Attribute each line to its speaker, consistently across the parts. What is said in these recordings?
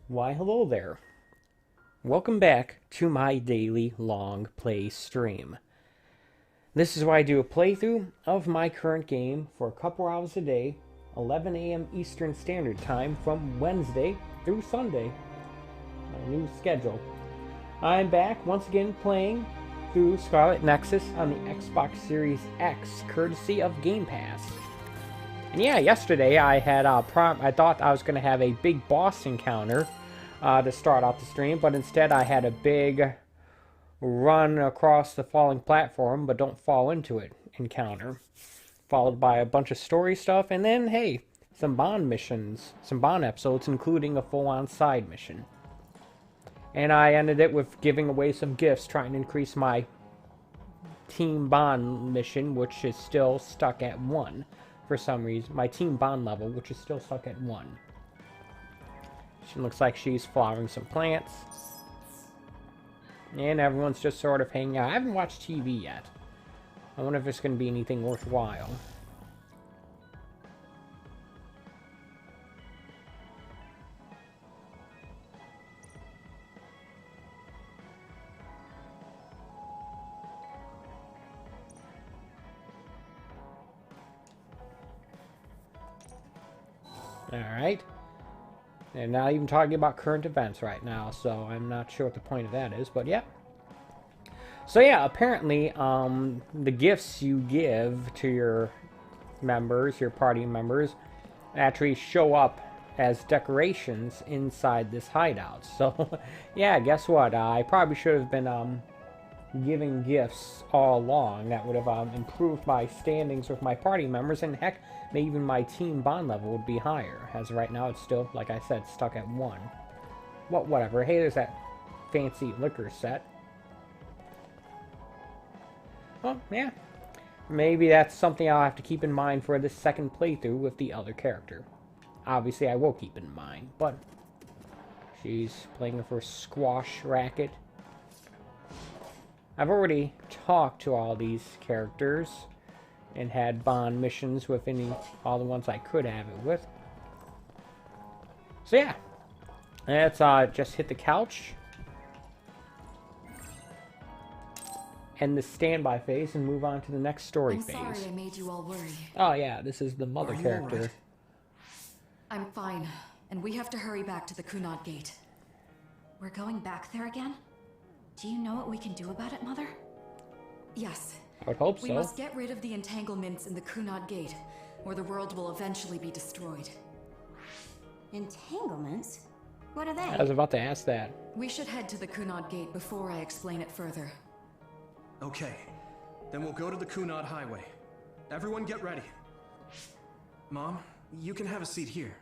Speaker 1: Why, hello there. Welcome back to my daily long play stream. This is where I do a playthrough of my current game for a couple hours a day, 11 a.m. Eastern Standard Time from Wednesday through Sunday. My new schedule. I'm back once again playing through SCARLET Nexus on the Xbox Series X, courtesy of Game Pass. And yeah, yesterday I had I thought I was going to have a big boss encounter to start off the stream, but instead I had a big run across the falling platform, but don't fall into it encounter, followed by a bunch of story stuff, and then, hey, some Bond missions, some Bond episodes, including a full-on side mission. And I ended it with giving away some gifts, trying to increase my Team Bond mission, which is still stuck at 1 for some reason. My Team Bond level, which is still stuck at 1. She looks like she's flowering some plants. And everyone's just sort of hanging out. I haven't watched TV yet. I wonder if there's going to be anything worthwhile. Alright. And not even talking about current events right now, so I'm not sure what the point of that is, but yeah. So yeah, apparently, the gifts you give to your members, your party members, actually show up as decorations inside this hideout. So, yeah, guess what? I probably should have been, giving gifts all along. That would have improved my standings with my party members, and heck, maybe even my Team Bond level would be higher. As right now, it's still, like I said, stuck at 1. Well, whatever. Hey, there's that fancy liquor set. Well, yeah. Maybe that's something I'll have to keep in mind for this second playthrough with the other character. Obviously, I will keep it in mind, but she's playing her first squash racket. I've already talked to all these characters and had Bond missions with all the ones I could have it with. So yeah, let's just hit the couch, end the standby phase, and move on to the next story phase.
Speaker 2: I'm sorry I made you all worry.
Speaker 1: Oh yeah, this is the mother character.
Speaker 2: Right? I'm fine, and we have to hurry back to the Kunad Gate.
Speaker 3: We're going back there again? Do you know what we can do about it, Mother?
Speaker 2: Yes.
Speaker 1: I would hope so.
Speaker 2: We must get rid of the entanglements in the Kunad Gate, or the world will eventually be destroyed.
Speaker 3: Entanglements? What are they?
Speaker 1: I was about to ask that.
Speaker 2: We should head to the Kunad Gate before I explain it further.
Speaker 4: Okay, then we'll go to the Kunad Highway. Everyone get ready. Mom, you can have a seat here.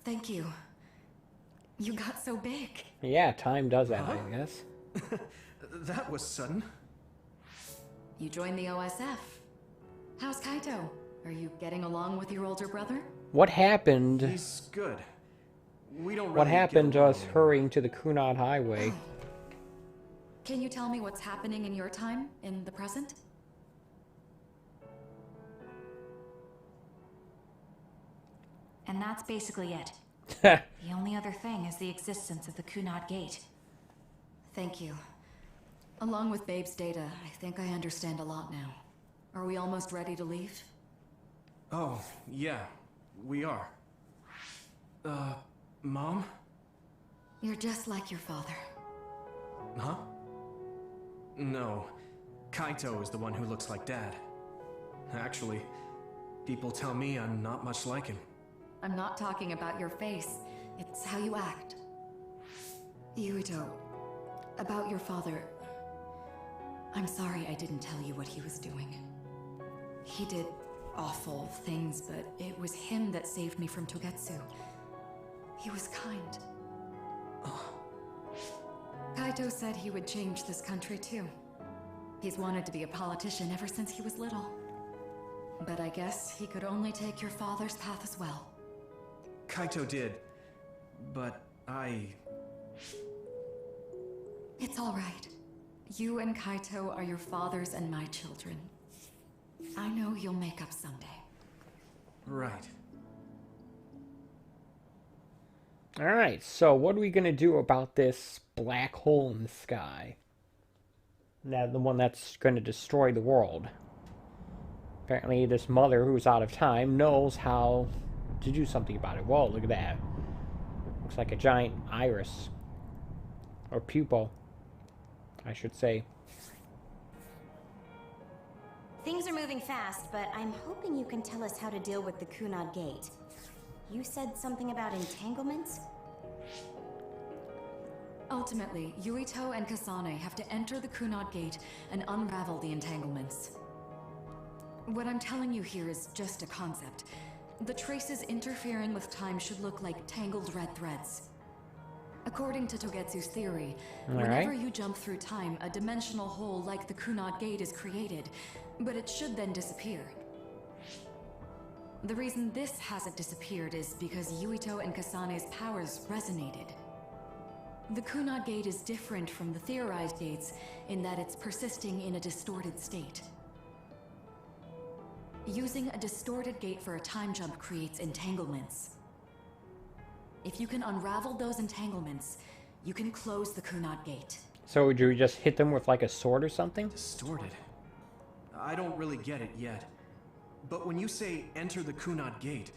Speaker 2: Thank you. You got so big.
Speaker 1: Yeah, time does that, I guess.
Speaker 4: That was sudden.
Speaker 2: You joined the OSF. How's Kaito? Are you getting along with your older brother?
Speaker 1: What happened?
Speaker 4: He's good. We don't really
Speaker 1: What happened to
Speaker 4: get
Speaker 1: us
Speaker 4: along.
Speaker 1: hurrying to the Kunad Highway?
Speaker 2: Can you tell me what's happening in your time, in the present?
Speaker 3: And that's basically it. The only other thing is the existence of the Kunad Gate.
Speaker 2: Thank you. Along with Babe's data, I think I understand a lot now. Are we almost ready to leave?
Speaker 4: Oh, yeah, we are. Mom?
Speaker 2: You're just like your father.
Speaker 4: Huh? No, Kaito is the one who looks like Dad. Actually, people tell me I'm not much like him.
Speaker 2: I'm not talking about your face. It's how you act. Yuito, about your father... I'm sorry I didn't tell you what he was doing. He did awful things, but it was him that saved me from Togetsu. He was kind. Kaito said he would change this country too. He's wanted to be a politician ever since he was little. But I guess he could only take your father's path as well.
Speaker 4: Kaito did, but
Speaker 2: It's all right. You and Kaito are your father's and my children. I know you'll make up someday.
Speaker 4: Right.
Speaker 1: Alright, so what are we going to do about this black hole in the sky? Now, the one that's going to destroy the world. Apparently, this mother who's out of time knows how to do something about it. Whoa, look at that. Looks like a giant iris. Or pupil, I should say.
Speaker 5: Things are moving fast, but I'm hoping you can tell us how to deal with the Kunad Gate. You said something about entanglements?
Speaker 2: Ultimately, Yuito and Kasane have to enter the Kunad Gate and unravel the entanglements. What I'm telling you here is just a concept. The traces interfering with time should look like tangled red threads. According to Togetsu's theory, whenever you jump through time, a dimensional hole like the Kunad Gate is created, but it should then disappear. The reason this hasn't disappeared is because Yuito and Kasane's powers resonated. The Kunad Gate is different from the theorized gates in that it's persisting in a distorted state. Using a distorted gate for a time jump creates entanglements. If you can unravel those entanglements, you can close the Kunad Gate.
Speaker 1: So would you just hit them with like a sword or something?
Speaker 4: Distorted? I don't really get it yet. But when you say enter the Kunad Gate,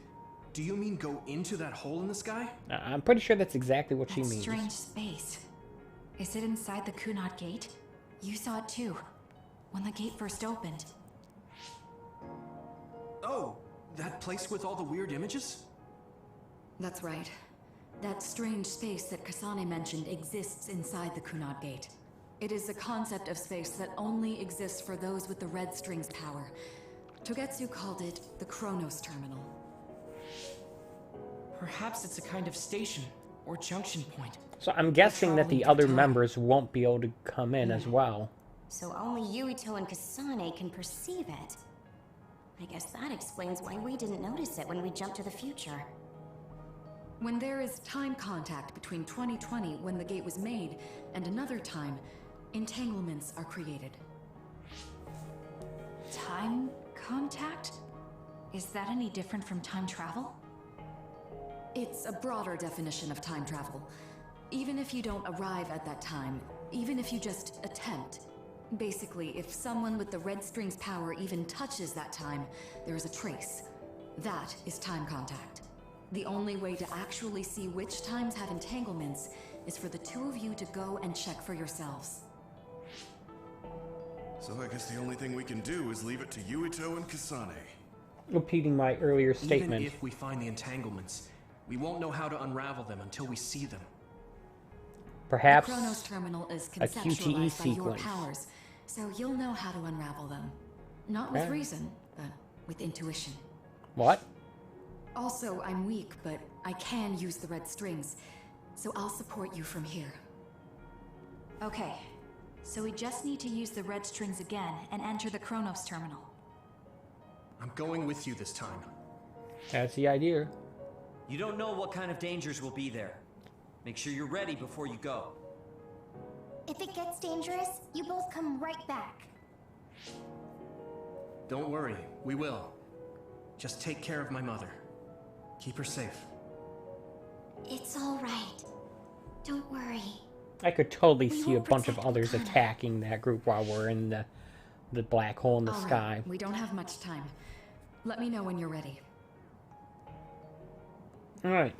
Speaker 4: do you mean go into that hole in the sky?
Speaker 1: I'm pretty sure that's exactly what she
Speaker 3: That
Speaker 1: means.
Speaker 3: strange space. Is it inside the Kunad Gate? You saw it too, when the gate first opened.
Speaker 4: Oh, that place with all the weird images?
Speaker 2: That's right. That strange space that Kasane mentioned exists inside the Kunad Gate. It is a concept of space that only exists for those with the red string's power. Togetsu called it the Chronos Terminal.
Speaker 6: Perhaps it's a kind of station or junction point.
Speaker 1: So I'm guessing that the
Speaker 6: Traveling
Speaker 1: other
Speaker 6: through time.
Speaker 1: members won't be able to come in as well.
Speaker 5: So only Yuito and Kasane can perceive it. I guess that explains why we didn't notice it when we jumped to the future.
Speaker 2: When there is time contact between 2020, when the gate was made, and another time, entanglements are created.
Speaker 3: Time contact? Is that any different from time travel?
Speaker 2: It's a broader definition of time travel. Even if you don't arrive at that time, even if you just attempt. Basically, if someone with the red string's power even touches that time, there is a trace. That is time contact. The only way to actually see which times have entanglements is for the two of you to go and check for yourselves.
Speaker 7: So I guess the only thing we can do is leave it to Yuito and Kasane.
Speaker 1: Repeating my earlier statement.
Speaker 4: Even if we find the entanglements, we won't know how to unravel them until we see them.
Speaker 1: Perhaps
Speaker 2: The Chronos Terminal is
Speaker 1: a QTE
Speaker 2: conceptualized by your
Speaker 1: sequence.
Speaker 2: powers, so you'll know how to unravel them. Not with
Speaker 1: Okay.
Speaker 2: reason, but with intuition.
Speaker 1: What?
Speaker 2: Also, I'm weak, but I can use the red strings, so I'll support you from here.
Speaker 3: Okay, so we just need to use the red strings again and enter the Chronos Terminal.
Speaker 4: I'm going with you this time.
Speaker 1: That's the idea.
Speaker 6: You don't know what kind of dangers will be there. Make sure you're ready before you go.
Speaker 5: If it gets dangerous, you both come right back.
Speaker 4: Don't worry, we will. Just take care of my mother. Keep her safe.
Speaker 5: It's all right. Don't worry.
Speaker 1: I could totally
Speaker 5: We
Speaker 1: see a
Speaker 5: won't
Speaker 1: bunch of
Speaker 5: protect
Speaker 1: others
Speaker 5: Wakanda.
Speaker 1: attacking that group while we're in the black hole in the
Speaker 2: All right,
Speaker 1: sky.
Speaker 2: we don't have much time. Let me know when you're ready.
Speaker 1: Alright.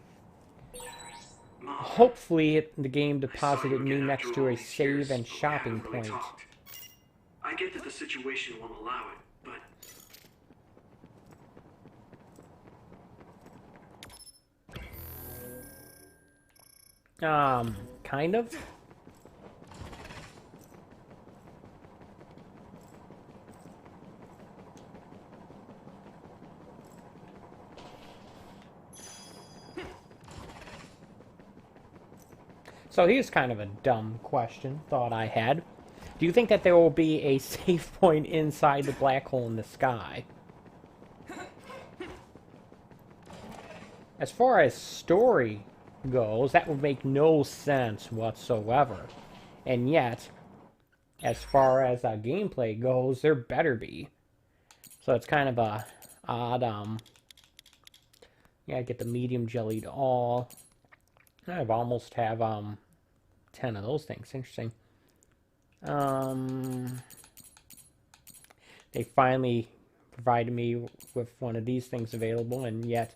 Speaker 1: Hopefully the game deposited me next to a save and shopping point.
Speaker 8: I get that the situation won't allow it, but
Speaker 1: Kind of? So here's kind of a dumb question, thought I had. Do you think that there will be a save point inside the black hole in the sky? As far as story goes, that would make no sense whatsoever. And yet, as far as gameplay goes, there better be. So it's kind of a odd, yeah, get the medium jelly to all. I've almost have 10 of those things. Interesting. They finally provided me with one of these things available, and yet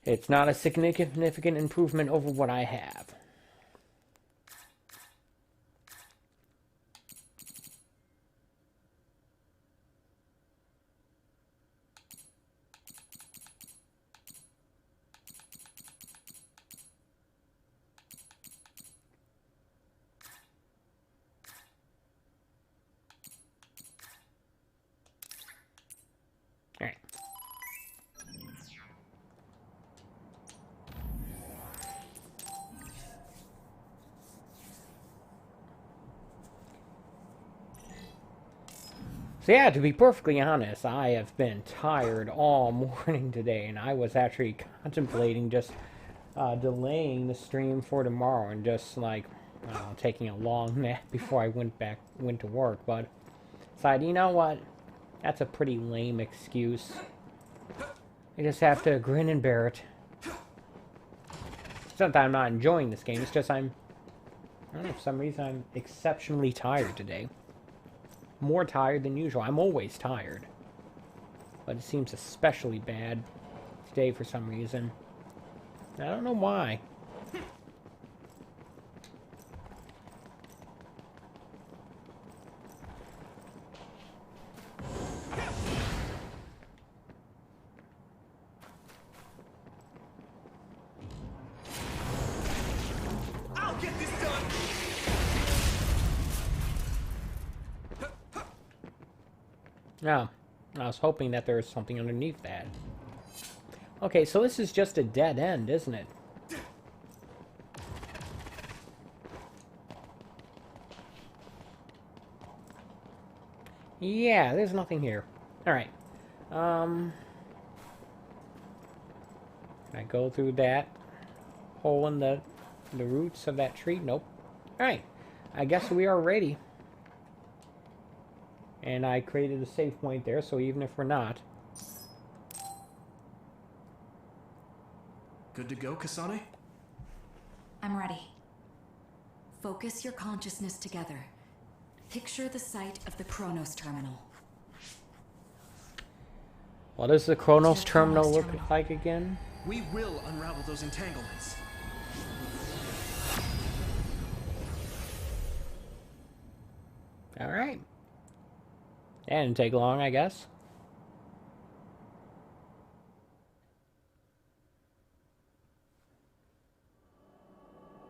Speaker 1: it's not a significant improvement over what I have. Alright. So yeah, to be perfectly honest, I have been tired all morning today, and I was actually contemplating just delaying the stream for tomorrow and just like, I don't know, taking a long nap before I went to work, but decided, you know what? That's a pretty lame excuse. I just have to grin and bear it. It's not that I'm not enjoying this game, it's just I don't know, for some reason I'm exceptionally tired today. More tired than usual. I'm always tired. But it seems especially bad today for some reason. I don't know why.
Speaker 4: I'll get this done.
Speaker 1: No, I was hoping that there was something underneath that. Okay, so this is just a dead end, isn't it? Yeah, there's nothing here. Alright. Can I go through that hole in the roots of that tree? Nope. Alright. I guess we are ready. And I created a save point there, so even if we're not...
Speaker 4: Good to go, Kasane?
Speaker 3: I'm ready.
Speaker 2: Focus your consciousness together. Picture the site of the Chronos Terminal.
Speaker 1: What does the Chronos Terminal
Speaker 2: Chronos
Speaker 1: look
Speaker 2: Terminal.
Speaker 1: like again?
Speaker 4: We will unravel those entanglements.
Speaker 1: Alright. That didn't take long, I guess.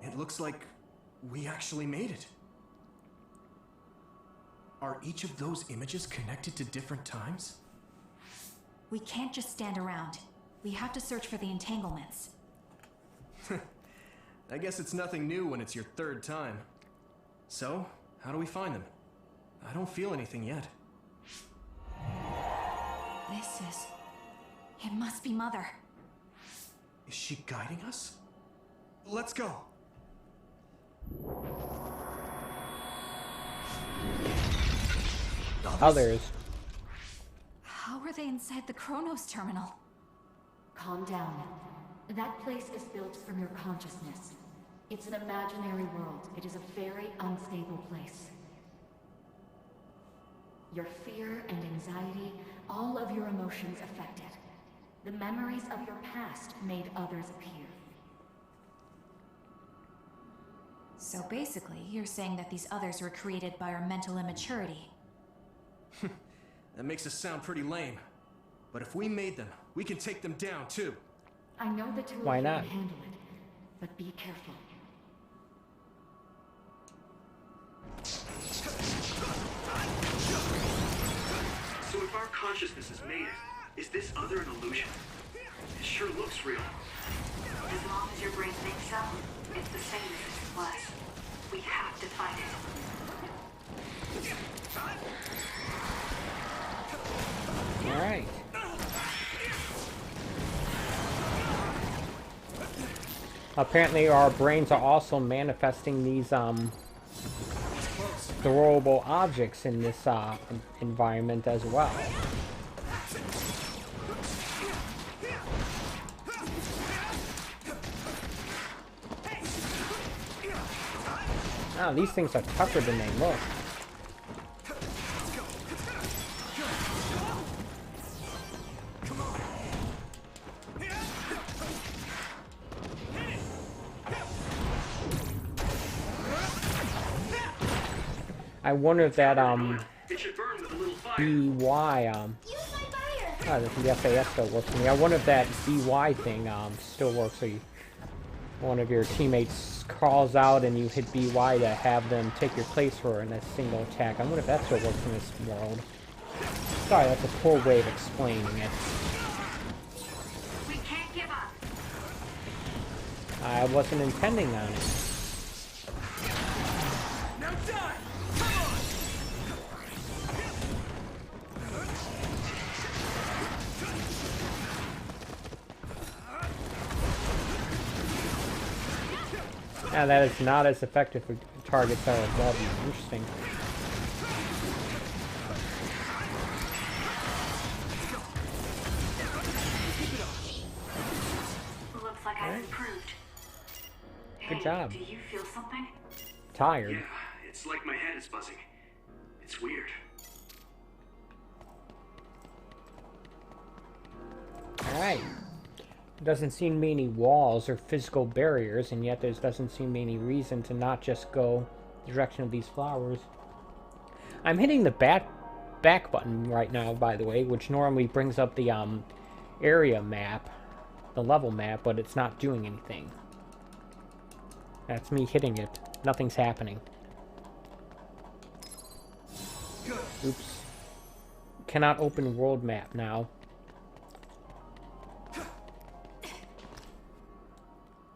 Speaker 4: It looks like we actually made it. Are each of those images connected to different times?
Speaker 3: We can't just stand around. We have to search for the entanglements.
Speaker 4: I guess it's nothing new when it's your third time. So, how do we find them? I don't feel anything yet.
Speaker 3: This is... It must be Mother.
Speaker 4: Is she guiding us? Let's go.
Speaker 1: Others.
Speaker 3: How are they inside the Chronos Terminal?
Speaker 2: Calm down. That place is built from your consciousness. It's an imaginary world. It is a very unstable place. Your fear and anxiety, all of your emotions affected. The memories of your past made others appear.
Speaker 3: So basically, you're saying that these others were created by our mental immaturity.
Speaker 4: That makes us sound pretty lame. But if we made them, we can take them down too.
Speaker 2: I know the two
Speaker 1: Why
Speaker 2: of you
Speaker 1: not?
Speaker 2: can handle it, but be careful.
Speaker 8: So if our consciousness has made it, is this other an illusion? It sure looks real.
Speaker 9: As long as your brain thinks so, it's the same as it was. We have to fight it.
Speaker 1: Alright. Apparently our brains are also manifesting these throwable objects in this environment as well. Wow, these things are tougher than they look. I wonder if that
Speaker 8: It should burn with a little fire.
Speaker 1: BY the FAS still works for me. I wonder if that BY thing still works. So one of your teammates calls out and you hit BY to have them take your place for in a single attack. I wonder if that still works in this world. Sorry, that's a poor way of explaining it.
Speaker 9: We can't give up.
Speaker 1: I wasn't intending on it.
Speaker 4: Now die!
Speaker 1: Yeah, that is not as effective for targets that are above you. Interesting.
Speaker 9: Looks like I've improved.
Speaker 1: Good
Speaker 9: Hey,
Speaker 1: job.
Speaker 9: Do you feel something?
Speaker 1: Tired.
Speaker 8: Yeah, it's like my head is buzzing. It's weird.
Speaker 1: Alright. There doesn't seem to be any walls or physical barriers, and yet there doesn't seem to be any reason to not just go the direction of these flowers. I'm hitting the back button right now, by the way, which normally brings up the area map, the level map, but it's not doing anything. That's me hitting it. Nothing's happening. Oops. Cannot open world map now.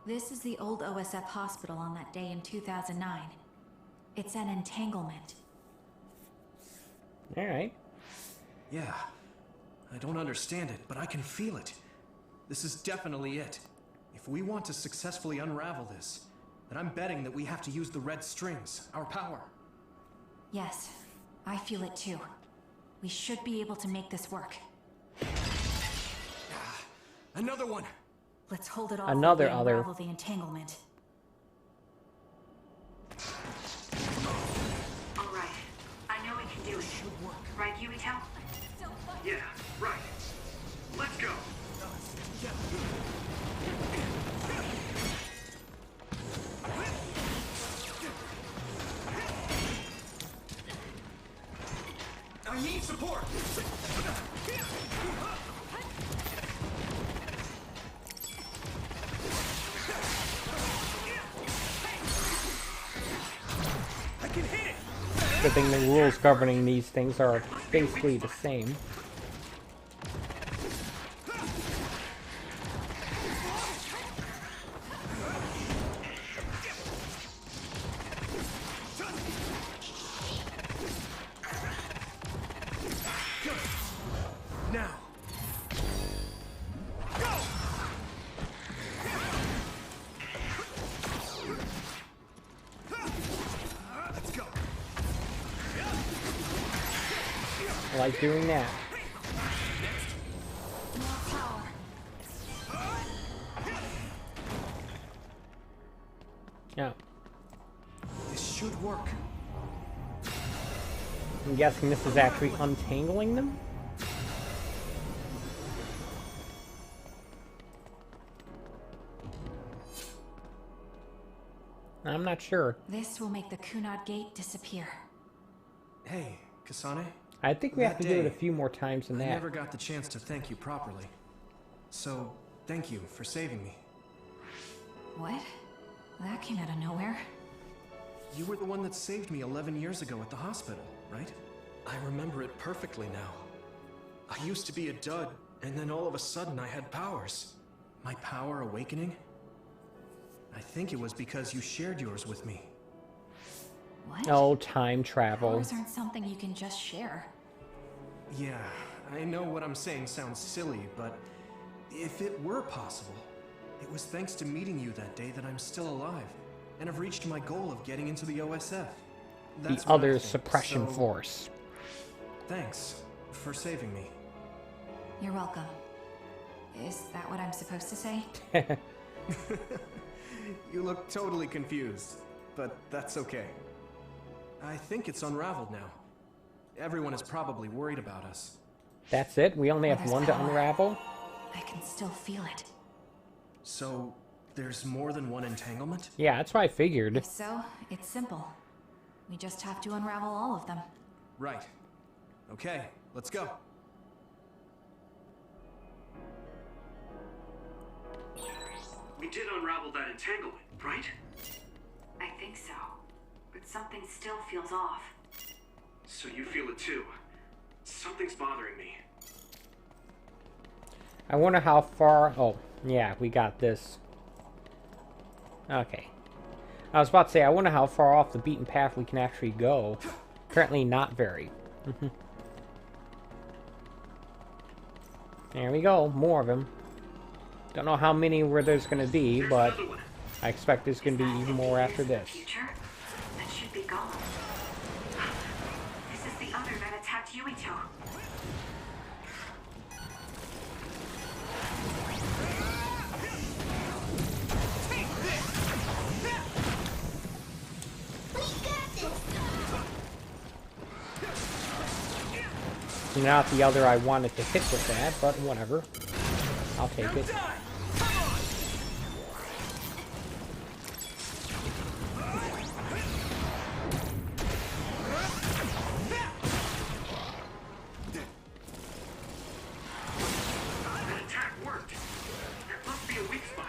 Speaker 3: This is the old OSF hospital on that day in 2009. It's an entanglement.
Speaker 1: Alright.
Speaker 4: Yeah. I don't understand it, but I can feel it. This is definitely it. If we want to successfully unravel this, then I'm betting that we have to use the red strings, our power.
Speaker 3: Yes, I feel it too. We should be able to make this work.
Speaker 4: Another one!
Speaker 3: Let's hold it off
Speaker 1: Another
Speaker 3: and
Speaker 1: other.
Speaker 3: unravel the entanglement.
Speaker 9: All right. I know we can do it. Right, Yuito?
Speaker 8: Yeah, right. Let's go.
Speaker 4: I need support! I can hit it!
Speaker 1: Good thing the rules governing these things are basically the same.
Speaker 4: Now! Let's go!
Speaker 1: I like doing that. Yeah.
Speaker 4: This should work.
Speaker 1: I'm guessing this is actually untangling them? I'm not sure.
Speaker 3: This will make the Kunad Gate disappear.
Speaker 4: Hey, Kasane?
Speaker 1: I think we have
Speaker 4: That
Speaker 1: to do it
Speaker 4: day,
Speaker 1: a few more times than
Speaker 4: I
Speaker 1: that.
Speaker 4: never got the chance to thank you properly. So, thank you for saving me.
Speaker 3: What? That came out of nowhere.
Speaker 4: You were the one that saved me 11 years ago at the hospital, right? I remember it perfectly now. I used to be a dud, and then all of a sudden I had powers. My power awakening? I think it was because you shared yours with me.
Speaker 3: What?
Speaker 1: Oh, time travel.
Speaker 3: Powers aren't something you can just share.
Speaker 4: Yeah, I know what I'm saying sounds silly, but if it were possible, it was thanks to meeting you that day that I'm still alive, and have reached my goal of getting into the OSF. That's
Speaker 1: The
Speaker 4: what I
Speaker 1: other
Speaker 4: think,
Speaker 1: suppression
Speaker 4: so
Speaker 1: force.
Speaker 4: Thanks for saving me.
Speaker 3: You're welcome. Is that what I'm supposed to say?
Speaker 4: You look totally confused. but that's okay. I think it's unraveled now. Everyone is probably worried about us.
Speaker 1: That's it? We only have
Speaker 3: There's
Speaker 1: one to
Speaker 3: power.
Speaker 1: unravel?
Speaker 3: I can still feel it.
Speaker 4: So, there's more than one entanglement?
Speaker 1: Yeah, that's what I figured.
Speaker 3: If so, it's simple. We just have to unravel all of them.
Speaker 4: Right. Okay, let's go.
Speaker 8: We did unravel that entanglement, right?
Speaker 9: I think so. But something still feels off.
Speaker 8: So you feel it too. Something's bothering me.
Speaker 1: I wonder how far... Oh, yeah, we got this. Okay. I was about to say, I wonder how far off the beaten path we can actually go. Currently not very. There we go, more of them. Don't know how many where there's going to be, but I expect there's going to be even more after this.
Speaker 9: Future? That should be gone. This is the other that attacked Yuito.
Speaker 1: Not the other I wanted to hit with that, but whatever. I'll take it.
Speaker 8: That attack worked. There must be a weak spot.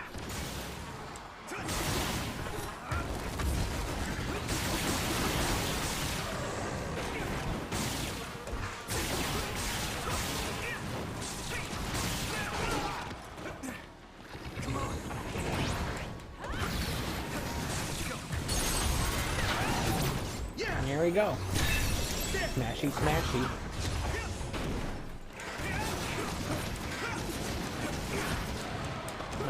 Speaker 1: There we go. Smashy, smashy.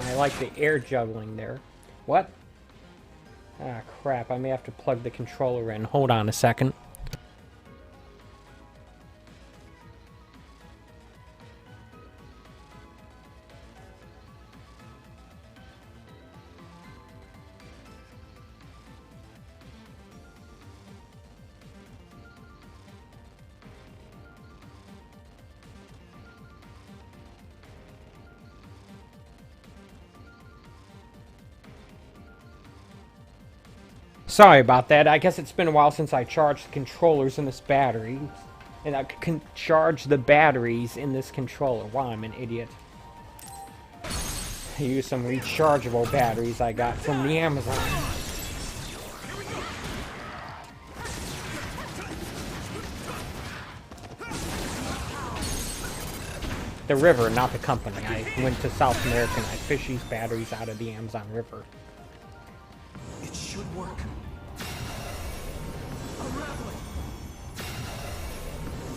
Speaker 1: I like the air juggling there. What? Ah, crap. I may have to plug the controller in. Hold on a second. Sorry about that. I guess it's been a while since I charged the controllers in this battery. And I can charge the batteries in this controller. Wow, I'm an idiot. I used some rechargeable batteries I got from the Amazon. The river, not the company. I went to South America and I fished these batteries out of the Amazon River.
Speaker 4: It should work. Unraveling.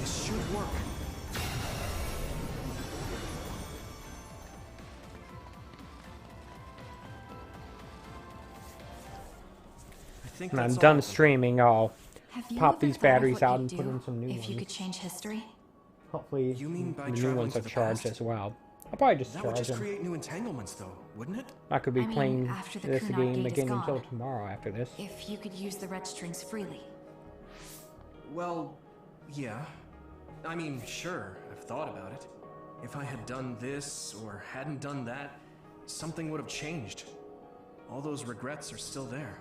Speaker 4: This should work. I think
Speaker 1: When I'm
Speaker 4: that's all
Speaker 1: done
Speaker 4: of them.
Speaker 1: streaming, I'll
Speaker 3: Have you
Speaker 1: pop
Speaker 3: ever
Speaker 1: these
Speaker 3: thought of
Speaker 1: batteries
Speaker 3: what
Speaker 1: out
Speaker 3: you'd
Speaker 1: and put
Speaker 3: do
Speaker 1: in some new
Speaker 3: if you
Speaker 1: ones.
Speaker 3: could change history?
Speaker 1: Hopefully,
Speaker 4: You mean by
Speaker 1: the new
Speaker 4: traveling
Speaker 1: ones
Speaker 4: to
Speaker 1: are
Speaker 4: the
Speaker 1: charged
Speaker 4: past?
Speaker 1: as well. I'll probably just
Speaker 4: That would
Speaker 1: charge
Speaker 4: just
Speaker 1: them.
Speaker 4: create new entanglements, though, wouldn't it?
Speaker 1: I could be
Speaker 3: I mean,
Speaker 1: playing
Speaker 3: after the
Speaker 1: this
Speaker 3: Kunad
Speaker 1: game
Speaker 3: Gate is
Speaker 1: again until
Speaker 3: gone.
Speaker 1: tomorrow after this.
Speaker 3: If you could use the red strings freely.
Speaker 4: Well, yeah. I mean, sure, I've thought about it. If I had done this or hadn't done that, something would have changed. All those regrets are still there.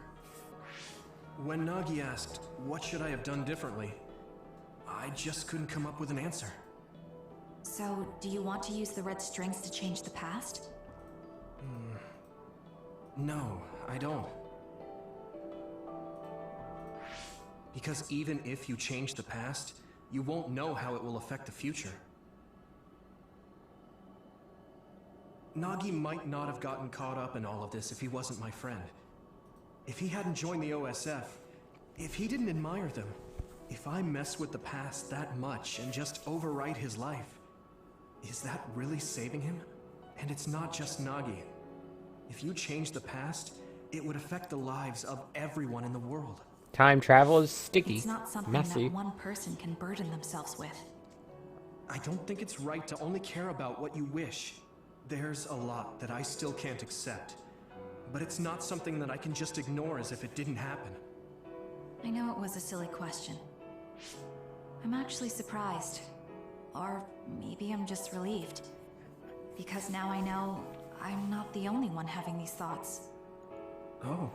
Speaker 4: When Nagi asked, what should I have done differently, I just couldn't come up with an answer.
Speaker 3: So, do you want to use the red strings to change the past?
Speaker 4: No, I don't. Because even if you change the past, you won't know how it will affect the future. Nagi might not have gotten caught up in all of this if he wasn't my friend. If he hadn't joined the OSF, if he didn't admire them, if I mess with the past that much and just overwrite his life, is that really saving him? And it's not just Nagi. If you change the past, it would affect the lives of everyone in the world.
Speaker 1: Time travel is sticky,
Speaker 3: It's not something
Speaker 1: messy.
Speaker 3: that one person can burden themselves with.
Speaker 4: I don't think it's right to only care about what you wish. There's a lot that I still can't accept. but it's not something that I can just ignore as if it didn't happen.
Speaker 3: I know it was a silly question. I'm actually surprised. Or maybe I'm just relieved. Because now I know I'm not the only one having these thoughts.
Speaker 4: Oh.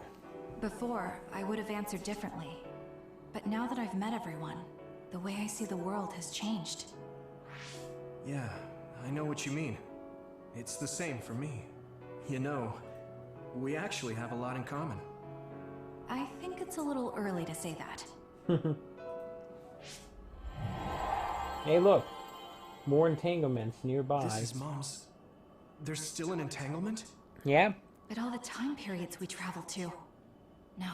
Speaker 3: Before, I would have answered differently. But now that I've met everyone, the way I see the world has changed.
Speaker 4: Yeah, I know what you mean. It's the same for me. You know, we actually have a lot in common.
Speaker 3: I think it's a little early to say that.
Speaker 1: Hey, look. More entanglements nearby.
Speaker 4: This is Mom's. There's still an entanglement?
Speaker 1: Yeah?
Speaker 3: But all the time periods we travel to. No,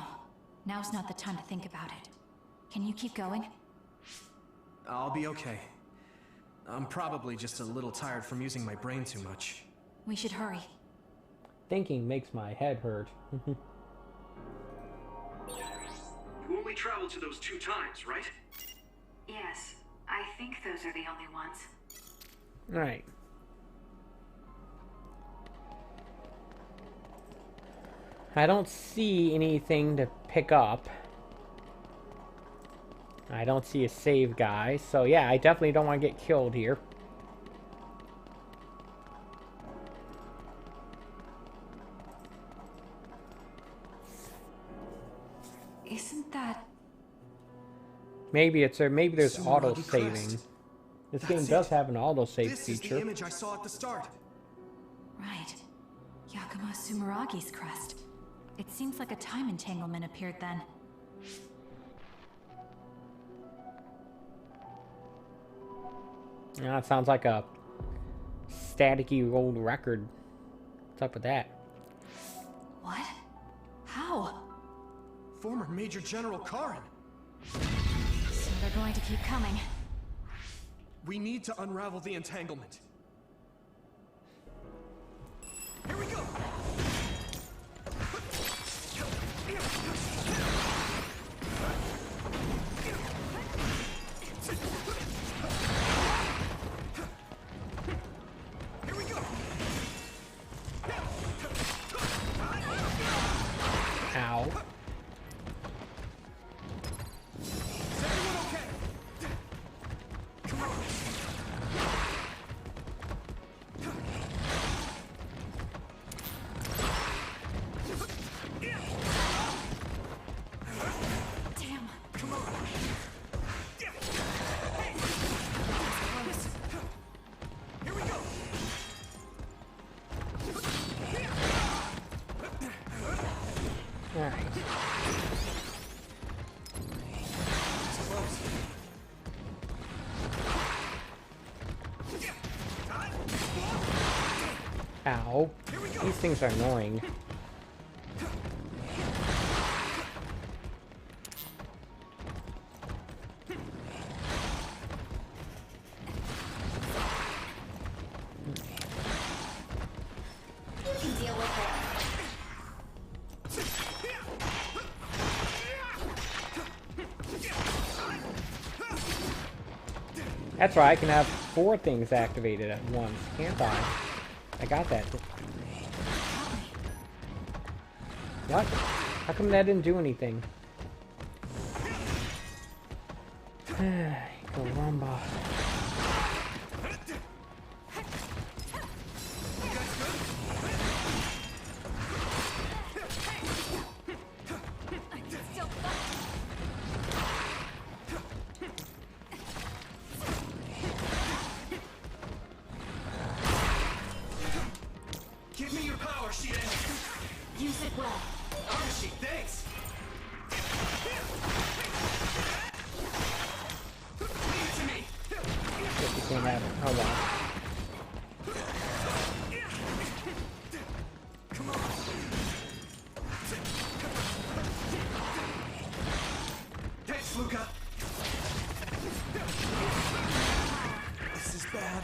Speaker 3: now's not the time to think about it. Can you keep going?
Speaker 4: I'll be okay. I'm probably just a little tired from using my brain too much.
Speaker 3: We should hurry.
Speaker 1: Thinking makes my head hurt.
Speaker 8: You only traveled to those 2 times, right?
Speaker 9: Yes, I think those are the only ones.
Speaker 1: Alright. I don't see anything to pick up. I don't see a save guy, so yeah, I definitely don't want to get killed here.
Speaker 3: Isn't that...
Speaker 1: Maybe it's maybe there's
Speaker 4: Sumeragi
Speaker 1: auto
Speaker 4: crest.
Speaker 1: saving. This game
Speaker 4: That's
Speaker 1: does
Speaker 4: it.
Speaker 1: have an auto save
Speaker 4: This is
Speaker 1: feature.
Speaker 4: the image I saw at the start.
Speaker 3: Right. Yakumo Sumeragi's crest. It seems like a time entanglement appeared then.
Speaker 1: Yeah, it sounds like a staticky old record. What's up with that?
Speaker 3: What? How?
Speaker 4: Former Major General Karin.
Speaker 3: So they're going to keep coming.
Speaker 4: We need to unravel the entanglement. Here we go! Here we go!
Speaker 1: Ow.
Speaker 4: Is everyone okay? Come on!
Speaker 3: Damn.
Speaker 4: Come on! Here we go!
Speaker 1: Alright. Ow. These things are annoying.
Speaker 5: You can deal with it.
Speaker 1: That's right, I can have 4 things activated at once, can't I? I got that. What? How come that didn't do anything? Caramba.
Speaker 4: Give me your power, Shiden!
Speaker 5: Use it well.
Speaker 4: Arashi, thanks! Leave it to me!
Speaker 1: Guess you can't have it. Oh well.
Speaker 4: Come on! Thanks, Luca! This is bad.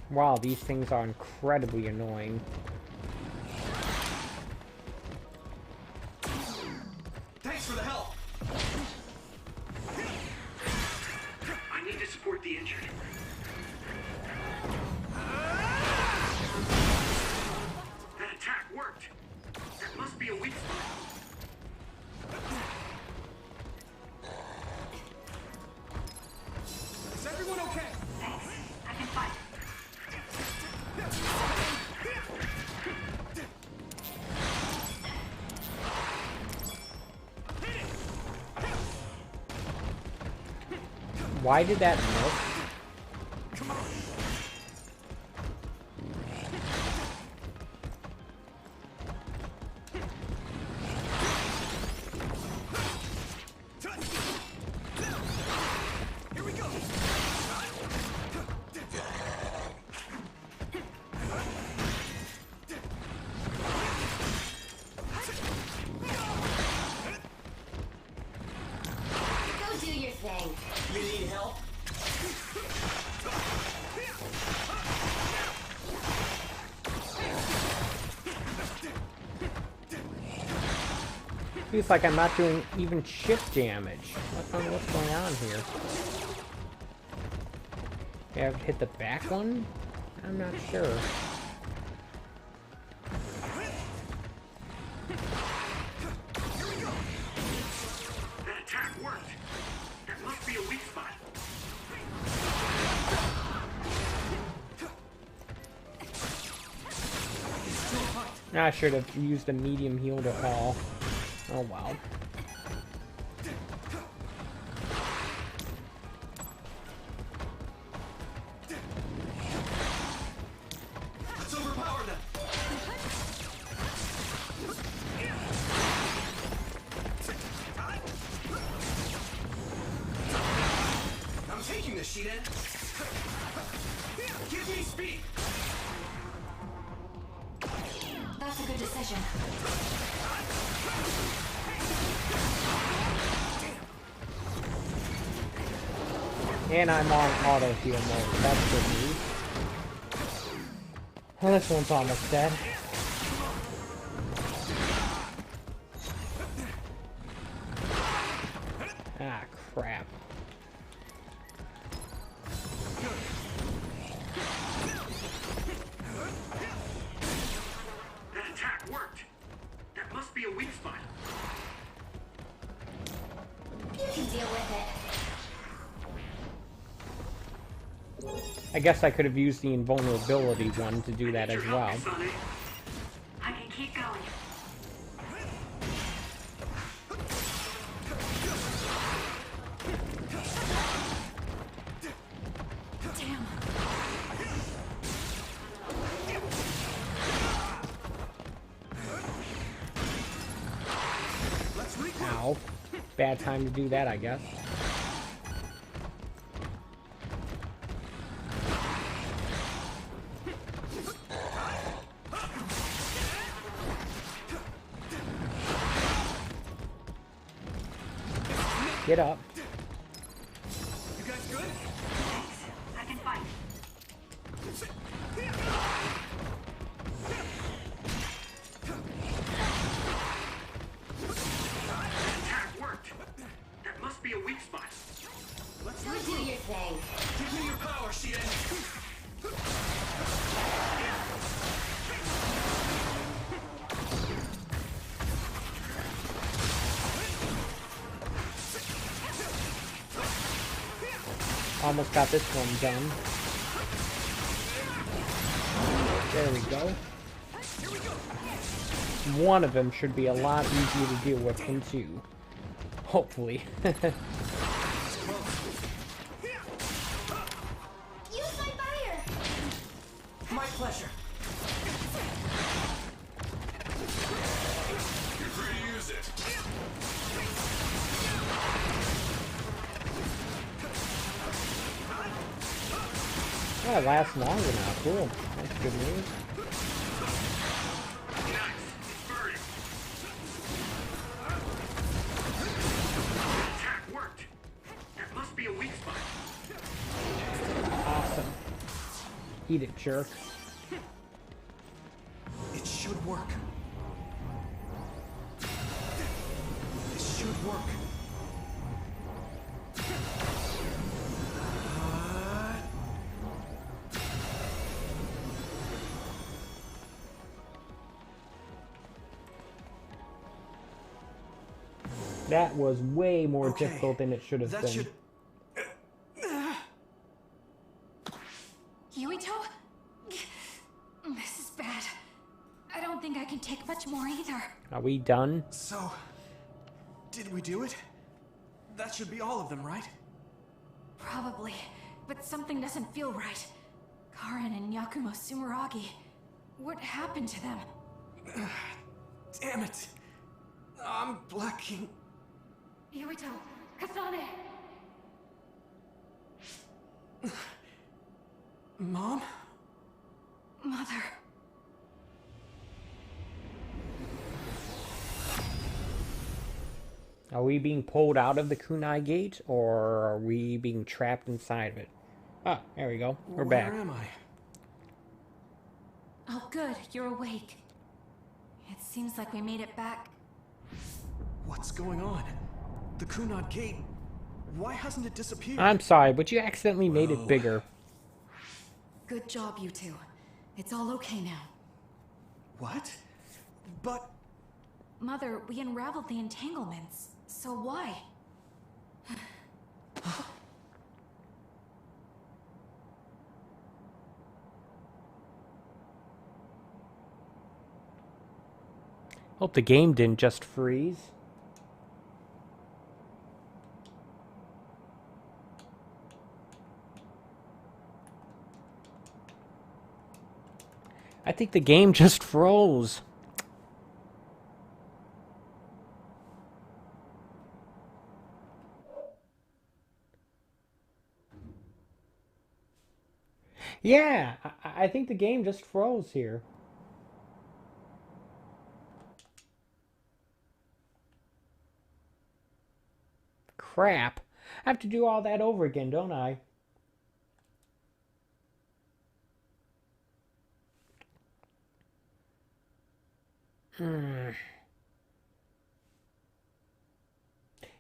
Speaker 1: Wow, these things are incredibly annoying.
Speaker 4: Thanks for the help.
Speaker 8: I need to support the injured. That attack worked. That must be a weak spot.
Speaker 4: Is everyone okay?
Speaker 9: Thanks. I can fight.
Speaker 1: Why did that miss?
Speaker 4: Here we go.
Speaker 5: Go do your thing.
Speaker 6: You need help?
Speaker 1: Feels like I'm not doing even shift damage. What's going on here? Okay, I have to hit the back one? I'm not sure.
Speaker 8: That attack worked. That must be a weak spot.
Speaker 1: I should have used a medium heal to fall. Oh wow.
Speaker 4: Let's overpower them. I'm taking this, Shiden. Give me speed.
Speaker 3: That's a good decision.
Speaker 1: And I'm on auto heal mode. That's good news. Well, this one's almost dead. Ah, crap.
Speaker 8: That attack worked. That must be a weak spot.
Speaker 5: You can deal with it.
Speaker 1: I guess I could have used the invulnerability one to do that as well.
Speaker 8: Sonny.
Speaker 9: I can keep going.
Speaker 3: Damn.
Speaker 1: Ow. Bad time to do that, I guess. Get up.
Speaker 4: You guys good?
Speaker 9: Thanks. I can fight.
Speaker 8: That attack worked. That must be a weak spot.
Speaker 4: Let's
Speaker 5: Go do your thing.
Speaker 4: give me your power, Shiden.
Speaker 1: Almost got this one done. There we go. One of them should be a lot easier to deal with than two. Hopefully.
Speaker 5: Use my fire.
Speaker 6: My pleasure.
Speaker 7: You're free to use it.
Speaker 1: Oh, it lasts longer now. Cool. That's good news.
Speaker 8: Nice. It's burning. That attack worked. That must be a weak spot.
Speaker 1: Awesome. Eat it, jerk.
Speaker 4: It should work. This should work.
Speaker 1: That was way more
Speaker 4: Okay,
Speaker 1: difficult than it should have
Speaker 4: that
Speaker 1: been.
Speaker 4: should...
Speaker 3: Yuito? This is bad. I don't think I can take much more either.
Speaker 1: Are we done?
Speaker 4: So, did we do it? That should be all of them, right?
Speaker 3: Probably, but something doesn't feel right. Karen and Yakumo Sumeragi. What happened to them?
Speaker 4: Damn it. I'm blacking.
Speaker 3: Yuito, Kasane!
Speaker 4: Mom?
Speaker 3: Mother.
Speaker 1: Are we being pulled out of the kunai gate, or are we being trapped inside of it? Ah, there we go. We're back.
Speaker 4: Where am I?
Speaker 3: Oh good, you're awake. It seems like we made it back.
Speaker 4: What's going on? The Kunad Gate. Why hasn't it disappeared?
Speaker 1: I'm sorry, but you accidentally made it bigger.
Speaker 2: Good job, you two. It's all okay now.
Speaker 4: What? But...
Speaker 3: Mother, we unraveled the entanglements. So why?
Speaker 1: Hope the game didn't just freeze. I think the game just froze. Yeah, I think the game just froze here. Crap. I have to do all that over again, don't I?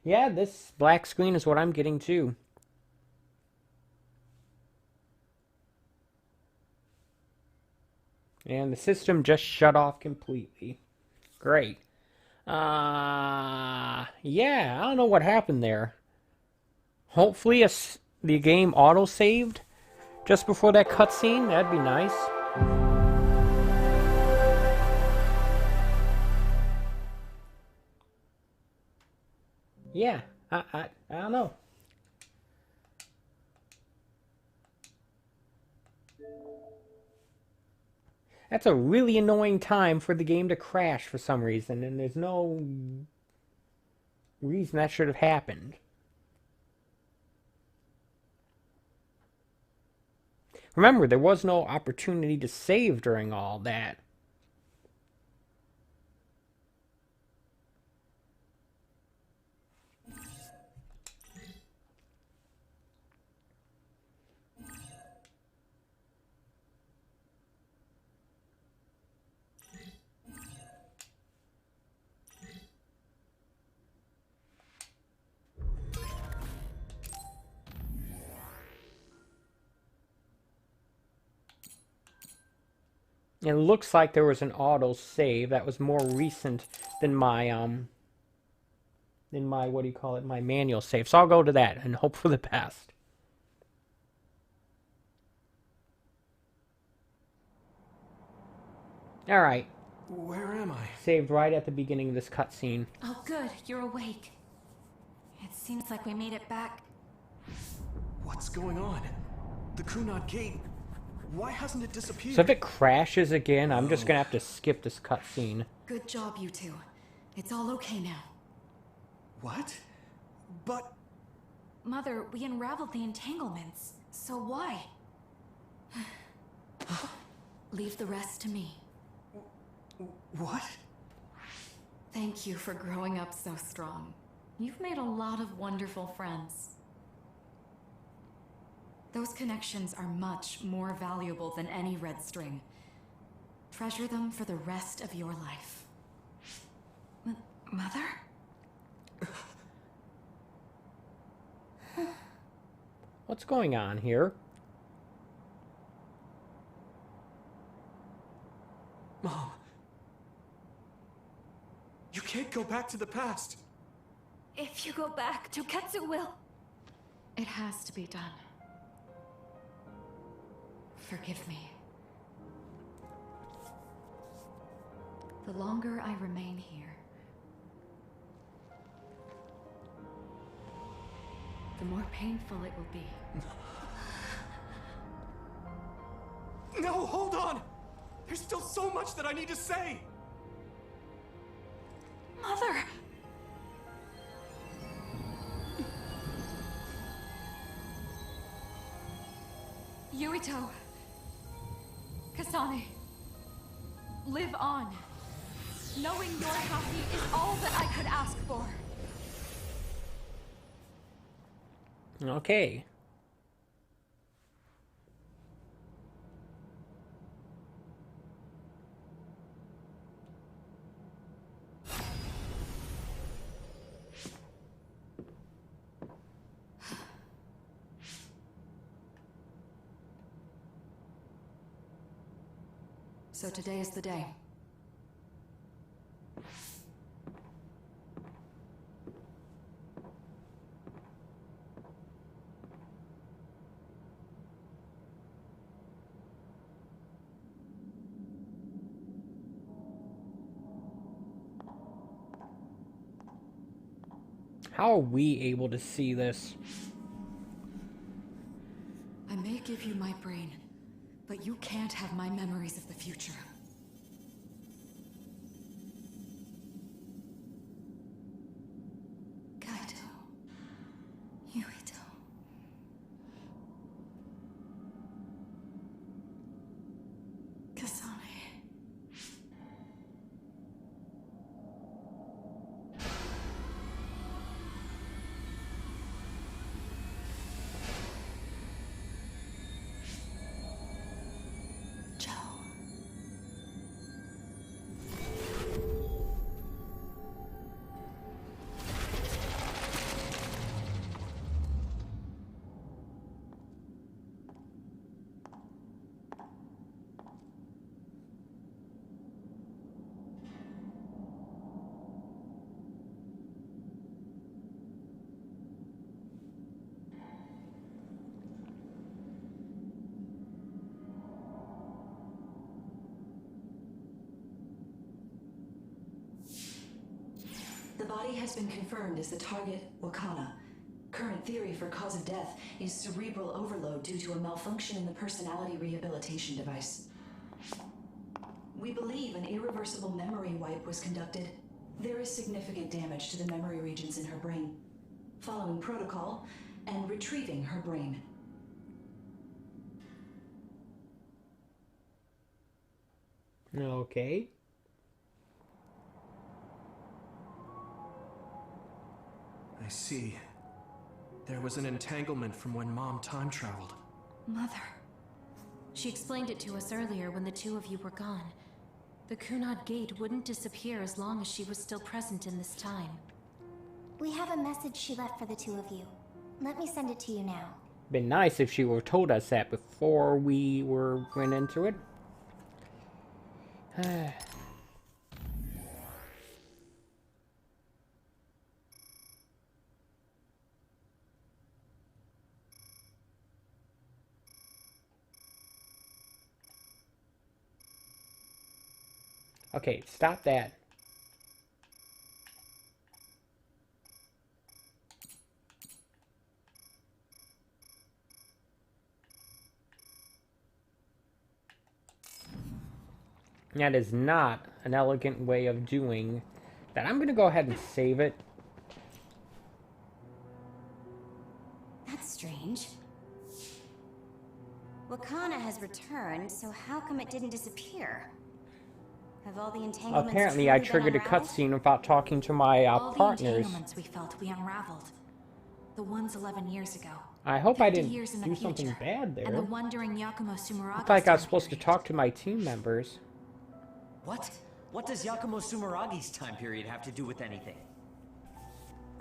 Speaker 1: Yeah, this black screen is what I'm getting too. And the system just shut off completely. Great. Yeah, I don't know what happened there. Hopefully the game auto-saved just before that cutscene. That'd be nice. Yeah, I don't know. That's a really annoying time for the game to crash for some reason, and there's no reason that should have happened. Remember, there was no opportunity to save during all that. It looks like there was an auto save that was more recent than my what do you call it, my manual save. So I'll go to that and hope for the best. All right.
Speaker 4: Where am I?
Speaker 1: Saved right at the beginning of this cutscene.
Speaker 3: Oh good, you're awake. It seems like we made it back.
Speaker 4: What's going on? The Kunad Gate. Why hasn't it disappeared?
Speaker 1: So if it crashes again, I'm just gonna have to skip this cutscene.
Speaker 2: Good job, you two. It's all okay now.
Speaker 4: What? But...
Speaker 3: Mother, we unraveled the entanglements. So why?
Speaker 2: Leave the rest to me.
Speaker 4: What?
Speaker 2: Thank you for growing up so strong. You've made a lot of wonderful friends. Those connections are much more valuable than any red string. Treasure them for the rest of your life.
Speaker 3: Mother?
Speaker 1: What's going on here?
Speaker 4: Mom. You can't go back to the past.
Speaker 3: If you go back, Joketsu will.
Speaker 2: It has to be done. Forgive me. The longer I remain here, the more painful it will be.
Speaker 4: No, hold on! There's still so much that I need to say!
Speaker 3: Mother!
Speaker 2: Yuito! Kasane! Live on! Knowing you're happy is all that I could ask for.
Speaker 1: Okay.
Speaker 2: So today is the day.
Speaker 1: How are we able to see this?
Speaker 2: I may give you my brain, but you can't have my memories of the future. Kaito. Yuito. Kasane.
Speaker 10: The body has been confirmed as the target, Wakana. Current theory for cause of death is cerebral overload due to a malfunction in the personality rehabilitation device. We believe an irreversible memory wipe was conducted. There is significant damage to the memory regions in her brain. Following protocol and retrieving her brain.
Speaker 1: Okay.
Speaker 4: I see. There was an entanglement from when Mom time traveled.
Speaker 3: Mother. She explained it to us earlier when the two of you were gone. The Kunad Gate wouldn't disappear as long as she was still present in this time.
Speaker 5: We have a message she left for the two of you. Let me send it to you now.
Speaker 1: Been nice if she would have told us that before we went into it. Okay, stop that. That is not an elegant way of doing that. I'm going to go ahead and save it.
Speaker 5: That's strange. Wakana has returned, so how come it didn't disappear? Have all the entanglements
Speaker 1: Apparently, I
Speaker 5: truly been
Speaker 1: triggered a
Speaker 5: unraveled?
Speaker 1: cutscene without talking to my
Speaker 3: All the
Speaker 1: partners.
Speaker 3: entanglements we felt, we unraveled. The ones 11 years ago.
Speaker 1: I hope I
Speaker 3: 50
Speaker 1: didn't
Speaker 3: years in the
Speaker 1: do something
Speaker 3: future,
Speaker 1: bad there.
Speaker 3: And the one during Yakumo Sumeragi's
Speaker 1: Looked like I was
Speaker 3: time
Speaker 1: supposed to
Speaker 3: period.
Speaker 1: talk to my team members.
Speaker 6: What? What does Yakumo Sumeragi's time period have to do with anything?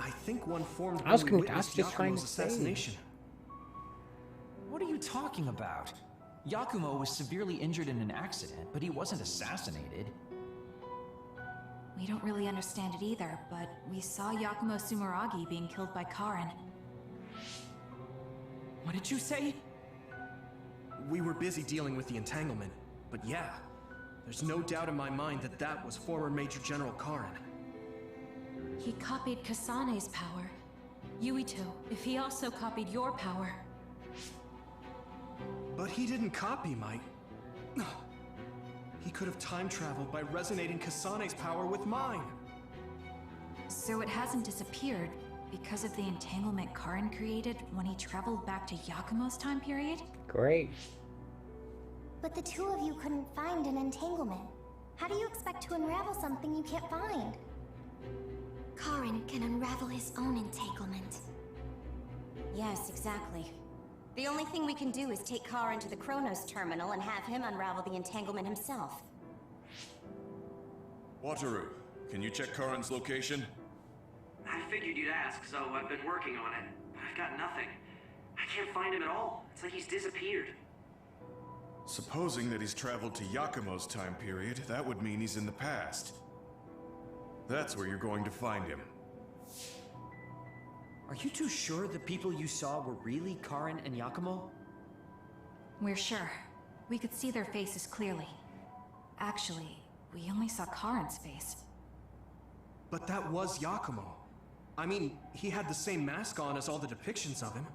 Speaker 4: I think one formed
Speaker 1: I was
Speaker 4: when we
Speaker 1: just
Speaker 4: witnessed
Speaker 1: trying
Speaker 4: Yakumo's
Speaker 1: to say.
Speaker 4: assassination.
Speaker 11: What are you talking about? Yakumo was severely injured in an accident, but he wasn't assassinated.
Speaker 3: We don't really understand it either, but we saw Yakumo Sumeragi being killed by Karin.
Speaker 11: What did you say?
Speaker 4: We were busy dealing with the entanglement, but yeah, there's no doubt in my mind that that was former Major General Karin.
Speaker 3: He copied Kasane's power. Yuito, if he also copied your power.
Speaker 4: But he didn't copy my... He could have time traveled by resonating Kasane's power with mine.
Speaker 3: So it hasn't disappeared because of the entanglement Karin created when he traveled back to Yakumo's time period?
Speaker 1: Great.
Speaker 5: But the two of you couldn't find an entanglement. How do you expect to unravel something you can't find? Karin can unravel his own entanglement.
Speaker 2: Yes, exactly. The only thing we can do is take Karin to the Chronos terminal and have him unravel the entanglement himself.
Speaker 7: Wataru, can you check Karin's location?
Speaker 8: I figured you'd ask, so I've been working on it. But I've got nothing. I can't find him at all. It's like he's disappeared.
Speaker 7: Supposing that he's traveled to Yakumo's time period, that would mean he's in the past. That's where you're going to find him.
Speaker 6: Are you too sure the people you saw were really Karin and Yakumo?
Speaker 3: We're sure. We could see their faces clearly. Actually, we only saw Karin's face.
Speaker 4: But that was Yakumo. I mean, he had the same mask on as all the depictions of him.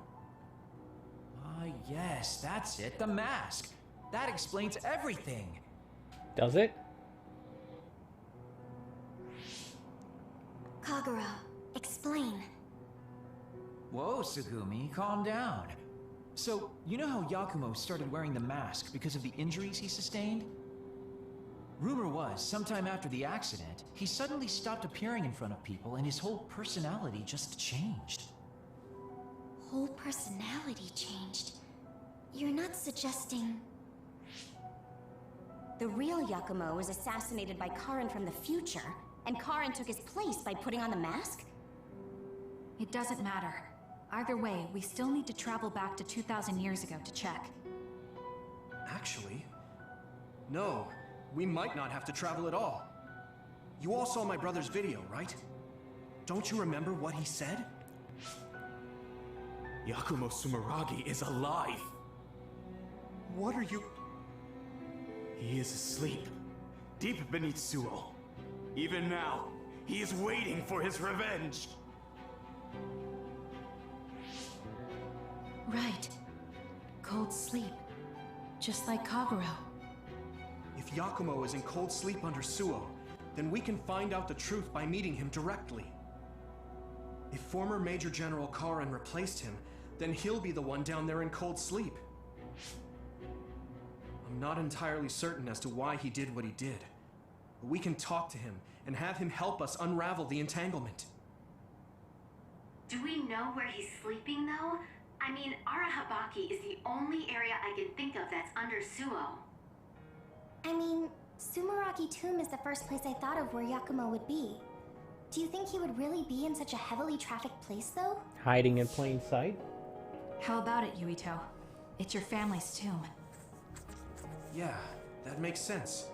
Speaker 11: Ah, yes, that's it, the mask. That explains everything.
Speaker 1: Does it?
Speaker 5: Kagura, explain.
Speaker 11: Whoa, Tsugumi, calm down. So, you know how Yakumo started wearing the mask because of the injuries he sustained? Rumor was, sometime after the accident, he suddenly stopped appearing in front of people and his whole personality just changed.
Speaker 5: Whole personality changed? You're not suggesting...
Speaker 2: The real Yakumo was assassinated by Karin from the future, and Karin took his place by putting on the mask?
Speaker 3: It doesn't matter. Either way, we still need to travel back to 2,000 years ago to check.
Speaker 4: Actually, no. We might not have to travel at all. You all saw my brother's video, right? Don't you remember what he said?
Speaker 12: Yakumo Sumeragi is alive!
Speaker 4: What are you...
Speaker 12: He is asleep, deep beneath Suo. Even now, he is waiting for his revenge!
Speaker 3: Right. Cold sleep. Just like Kaguro.
Speaker 4: If Yakumo is in cold sleep under Suo, then we can find out the truth by meeting him directly. If former Major General Karin replaced him, then he'll be the one down there in cold sleep. I'm not entirely certain as to why he did what he did, but we can talk to him and have him help us unravel the entanglement.
Speaker 9: Do we know where he's sleeping, though? I mean, Arahabaki is the only area I can think of that's under Suo.
Speaker 5: I mean, Sumeragi Tomb is the first place I thought of where Yakumo would be. Do you think he would really be in such a heavily trafficked place, though?
Speaker 1: Hiding in plain sight?
Speaker 3: How about it, Yuito? It's your family's tomb.
Speaker 4: Yeah, that makes sense.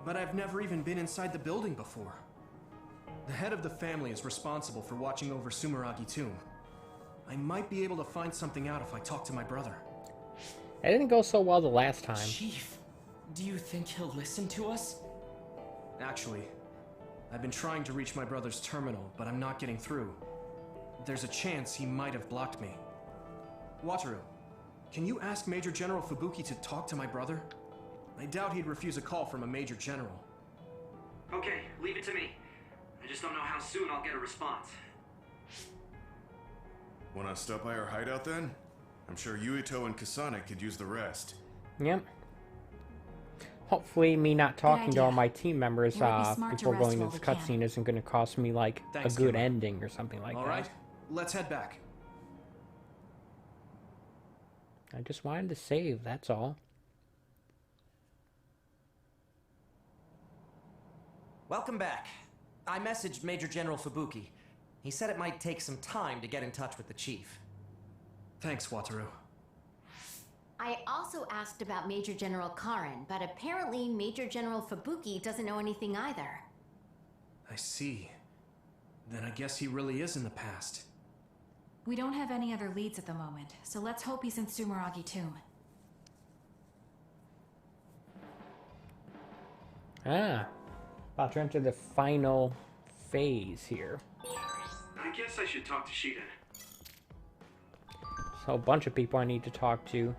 Speaker 4: But I've never even been inside the building before. The head of the family is responsible for watching over Sumeragi Tomb. I might be able to find something out if I talk to my brother.
Speaker 1: It didn't go so well the last time.
Speaker 13: Chief, do you think he'll listen to us?
Speaker 4: Actually, I've been trying to reach my brother's terminal, but I'm not getting through. There's a chance he might have blocked me. Wataru, can you ask Major General Fubuki to talk to my brother? I doubt he'd refuse a call from a Major General.
Speaker 8: Okay, leave it to me. I just don't know how soon I'll get a response.
Speaker 7: Wanna stop by our hideout then? I'm sure Yuito and Kasane could use the rest.
Speaker 1: Yep. Hopefully me not talking to all my team members before going to this cutscene isn't going to cost me like a good ending or something like that.
Speaker 4: Alright, let's head back.
Speaker 1: I just wanted to save, that's all.
Speaker 6: Welcome back. I messaged Major General Fubuki. He said it might take some time to get in touch with the chief.
Speaker 4: Thanks, Wataru.
Speaker 14: I also asked about Major General Karen, but apparently Major General Fubuki doesn't know anything either.
Speaker 4: I see. Then I guess he really is in the past.
Speaker 3: We don't have any other leads at the moment, so let's hope he's in Sumeragi Tomb.
Speaker 1: Ah, about to enter the final phase here.
Speaker 8: I guess I should talk to Sheeta.
Speaker 1: So a bunch of people I need to talk to.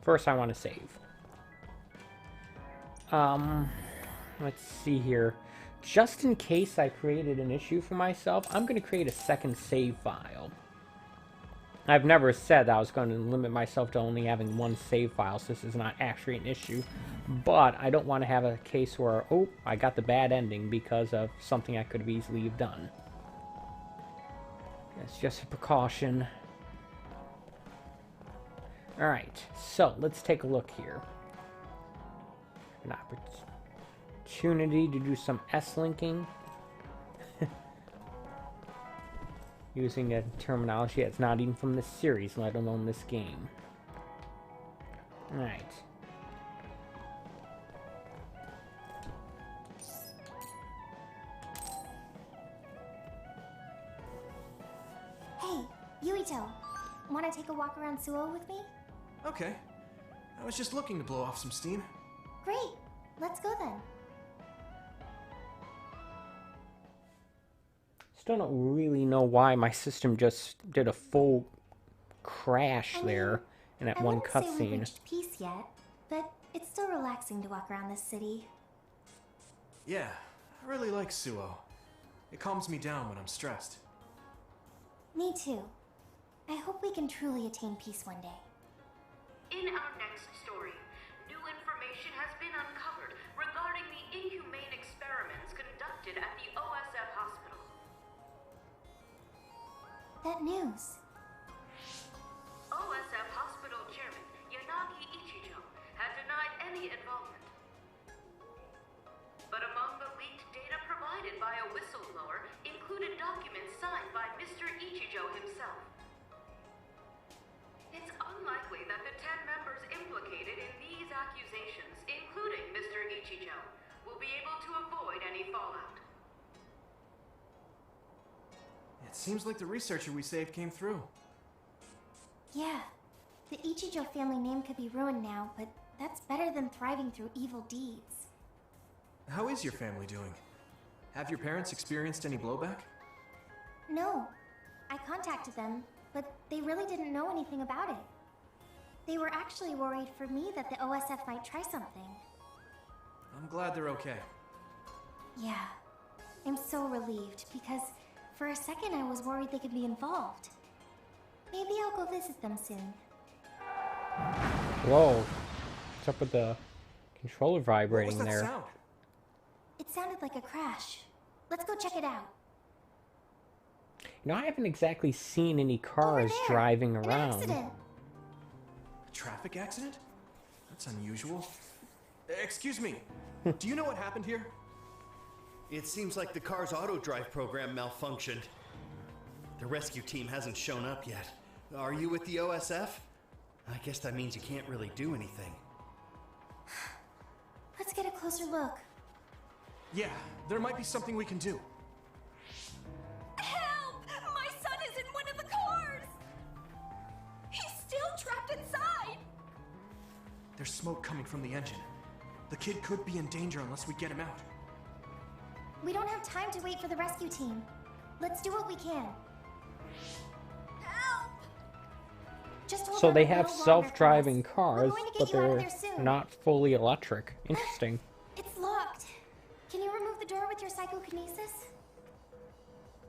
Speaker 1: First, I want to save. Let's see here. Just in case I created an issue for myself, I'm going to create a second save file. I've never said that I was going to limit myself to only having one save file, so this is not actually an issue. But I don't want to have a case where, oh, I got the bad ending because of something I could have easily have done. It's just a precaution. Alright, so let's take a look here. An opportunity to do some S-linking. Using a terminology that's not even from this series, let alone this game. Alright.
Speaker 5: Hey, Yuito. Want to take a walk around Suo with me?
Speaker 4: Okay. I was just looking to blow off some steam.
Speaker 5: Great. Let's go then.
Speaker 1: Still don't really know why my system just did a full crash there in that one
Speaker 5: I wouldn't say we
Speaker 1: cutscene.
Speaker 5: reached peace yet, but it's still relaxing to walk around this city.
Speaker 4: Yeah, I really like Suo. It calms me down when I'm stressed.
Speaker 5: Me too. I hope we can truly attain peace one day.
Speaker 15: In our next story, new information has been uncovered regarding the inhumane experiments conducted at the OSF hospital.
Speaker 5: That news.
Speaker 15: OSF hospital chairman Yanagi Ichijo had denied any involvement. But among the leaked data provided by a whistleblower included documents signed by Mr. Ichijo himself. It's unlikely that the 10 members implicated in these accusations, including Mr. Ichijo, will be able to avoid any fallout.
Speaker 4: It seems like the researcher we saved came through.
Speaker 5: Yeah. The Ichijo family name could be ruined now, but that's better than thriving through evil deeds.
Speaker 4: How is your family doing? Have your parents experienced any blowback?
Speaker 5: No. I contacted them, but they really didn't know anything about it. They were actually worried for me that the OSF might try something.
Speaker 4: I'm glad they're okay.
Speaker 5: Yeah. I'm so relieved, because for a second I was worried they could be involved. Maybe I'll go visit them soon.
Speaker 1: Whoa. What's up with the controller vibrating
Speaker 4: What was that
Speaker 1: there?
Speaker 4: sound?
Speaker 5: It sounded like a crash. Let's go check it out.
Speaker 1: You know, I haven't exactly seen any cars driving
Speaker 5: An
Speaker 1: around.
Speaker 5: accident.
Speaker 4: A traffic accident? That's unusual. Excuse me. Do you know what happened here?
Speaker 16: It seems like the car's auto drive program malfunctioned. The rescue team hasn't shown up yet. Are you with the OSF? I guess that means you can't really do anything.
Speaker 5: Let's get a closer look.
Speaker 4: Yeah, there might be something we can do.
Speaker 3: Help! My son is in one of the cars! He's still trapped inside!
Speaker 4: There's smoke coming from the engine. The kid could be in danger unless we get him out.
Speaker 5: We don't have time to wait for the rescue team. Let's do what we can. Help! Just hold
Speaker 1: So
Speaker 5: on
Speaker 1: they
Speaker 5: a
Speaker 1: have
Speaker 5: little longer,
Speaker 1: self-driving
Speaker 5: Chris.
Speaker 1: cars,
Speaker 5: We're going to
Speaker 1: but
Speaker 5: get you out of
Speaker 1: they're
Speaker 5: there soon.
Speaker 1: not fully electric. Interesting.
Speaker 5: It's locked. Can you remove the door with your psychokinesis?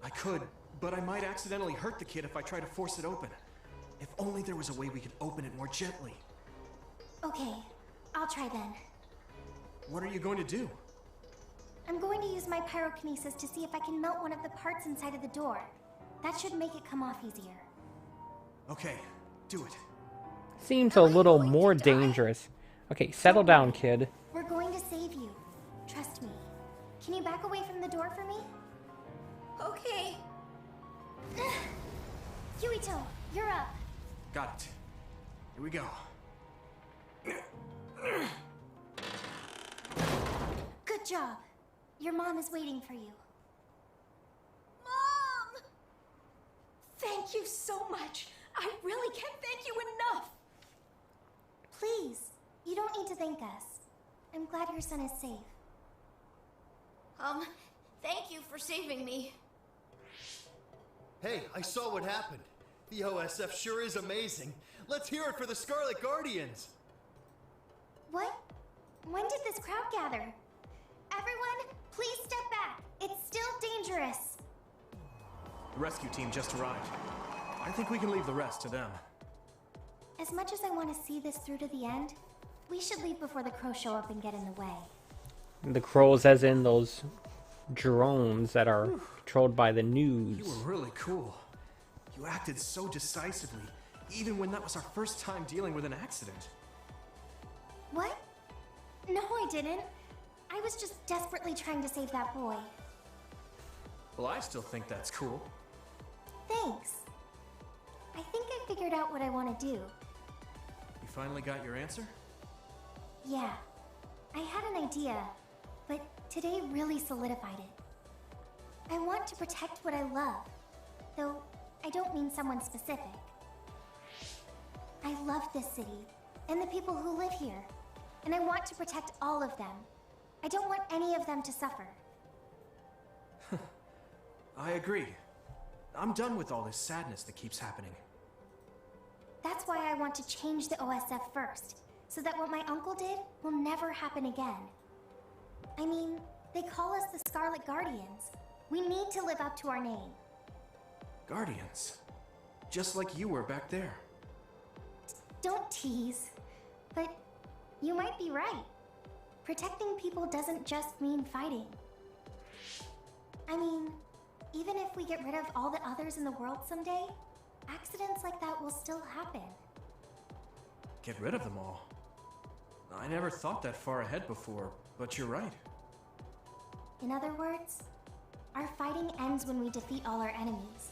Speaker 4: I could, but I might accidentally hurt the kid if I try to force it open. If only there was a way we could open it more gently.
Speaker 5: Okay, I'll try then.
Speaker 4: What are you going to do?
Speaker 5: I'm going to use my pyrokinesis to see if I can melt one of the parts inside of the door. That should make it come off easier.
Speaker 4: Okay, do it.
Speaker 1: Seems a little more dangerous. Okay, settle down, kid.
Speaker 5: We're going to save you. Trust me. Can you back away from the door for me? Okay. Yuito, you're up.
Speaker 4: Got it. Here we go.
Speaker 5: Good job. Your mom is waiting for you. Mom!
Speaker 17: Thank you so much. I really can't thank you enough.
Speaker 5: Please, you don't need to thank us. I'm glad your son is safe.
Speaker 17: Thank you for saving me.
Speaker 16: Hey, I saw what happened. The OSF sure is amazing. Let's hear it for the Scarlet Guardians.
Speaker 5: What? When did this crowd gather? Everyone, please step back. It's still dangerous.
Speaker 4: The rescue team just arrived. I think we can leave the rest to them.
Speaker 5: As much as I want to see this through to the end, we should leave before the crows show up and get in the way.
Speaker 1: The crows, as in those drones that are controlled by the news.
Speaker 4: You were really cool. You acted so decisively, even when that was our first time dealing with an accident.
Speaker 5: What? No, I didn't. I was just desperately trying to save that boy.
Speaker 4: Well, I still think that's cool.
Speaker 5: Thanks. I think I figured out what I want to do.
Speaker 4: You finally got your answer?
Speaker 5: Yeah. I had an idea, but today really solidified it. I want to protect what I love, though I don't mean someone specific. I love this city, and the people who live here, and I want to protect all of them. I don't want any of them to suffer.
Speaker 4: I agree. I'm done with all this sadness that keeps happening.
Speaker 5: That's why I want to change the OSF first, so that what my uncle did will never happen again. I mean, they call us the Scarlet Guardians. We need to live up to our name.
Speaker 4: Guardians. Just like you were back there.
Speaker 5: Don't tease. But you might be right. Protecting people doesn't just mean fighting. I mean, even if we get rid of all the others in the world someday, accidents like that will still happen.
Speaker 4: Get rid of them all. I never thought that far ahead before, but you're right.
Speaker 5: In other words, our fighting ends when we defeat all our enemies.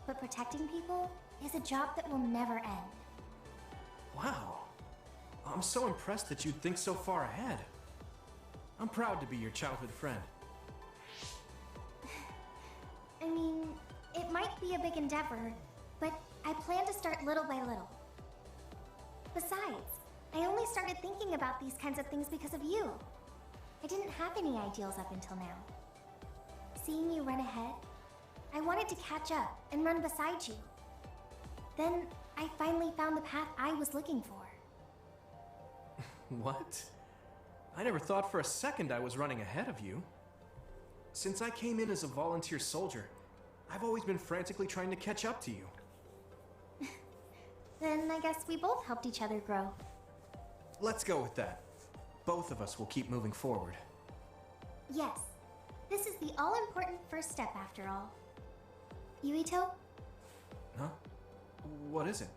Speaker 5: But protecting people is a job that will never end.
Speaker 4: Wow. I'm so impressed that you'd think so far ahead. I'm proud to be your childhood friend.
Speaker 5: I mean, it might be a big endeavor, but I plan to start little by little. Besides, I only started thinking about these kinds of things because of you. I didn't have any ideals up until now. Seeing you run ahead, I wanted to catch up and run beside you. Then I finally found the path I was looking for.
Speaker 4: What? I never thought for a second I was running ahead of you. Since I came in as a volunteer soldier, I've always been frantically trying to catch up to you.
Speaker 5: Then I guess we both helped each other grow.
Speaker 4: Let's go with that. Both of us will keep moving forward.
Speaker 5: Yes. This is the all-important first step after all. Yuito?
Speaker 4: Huh? What is it?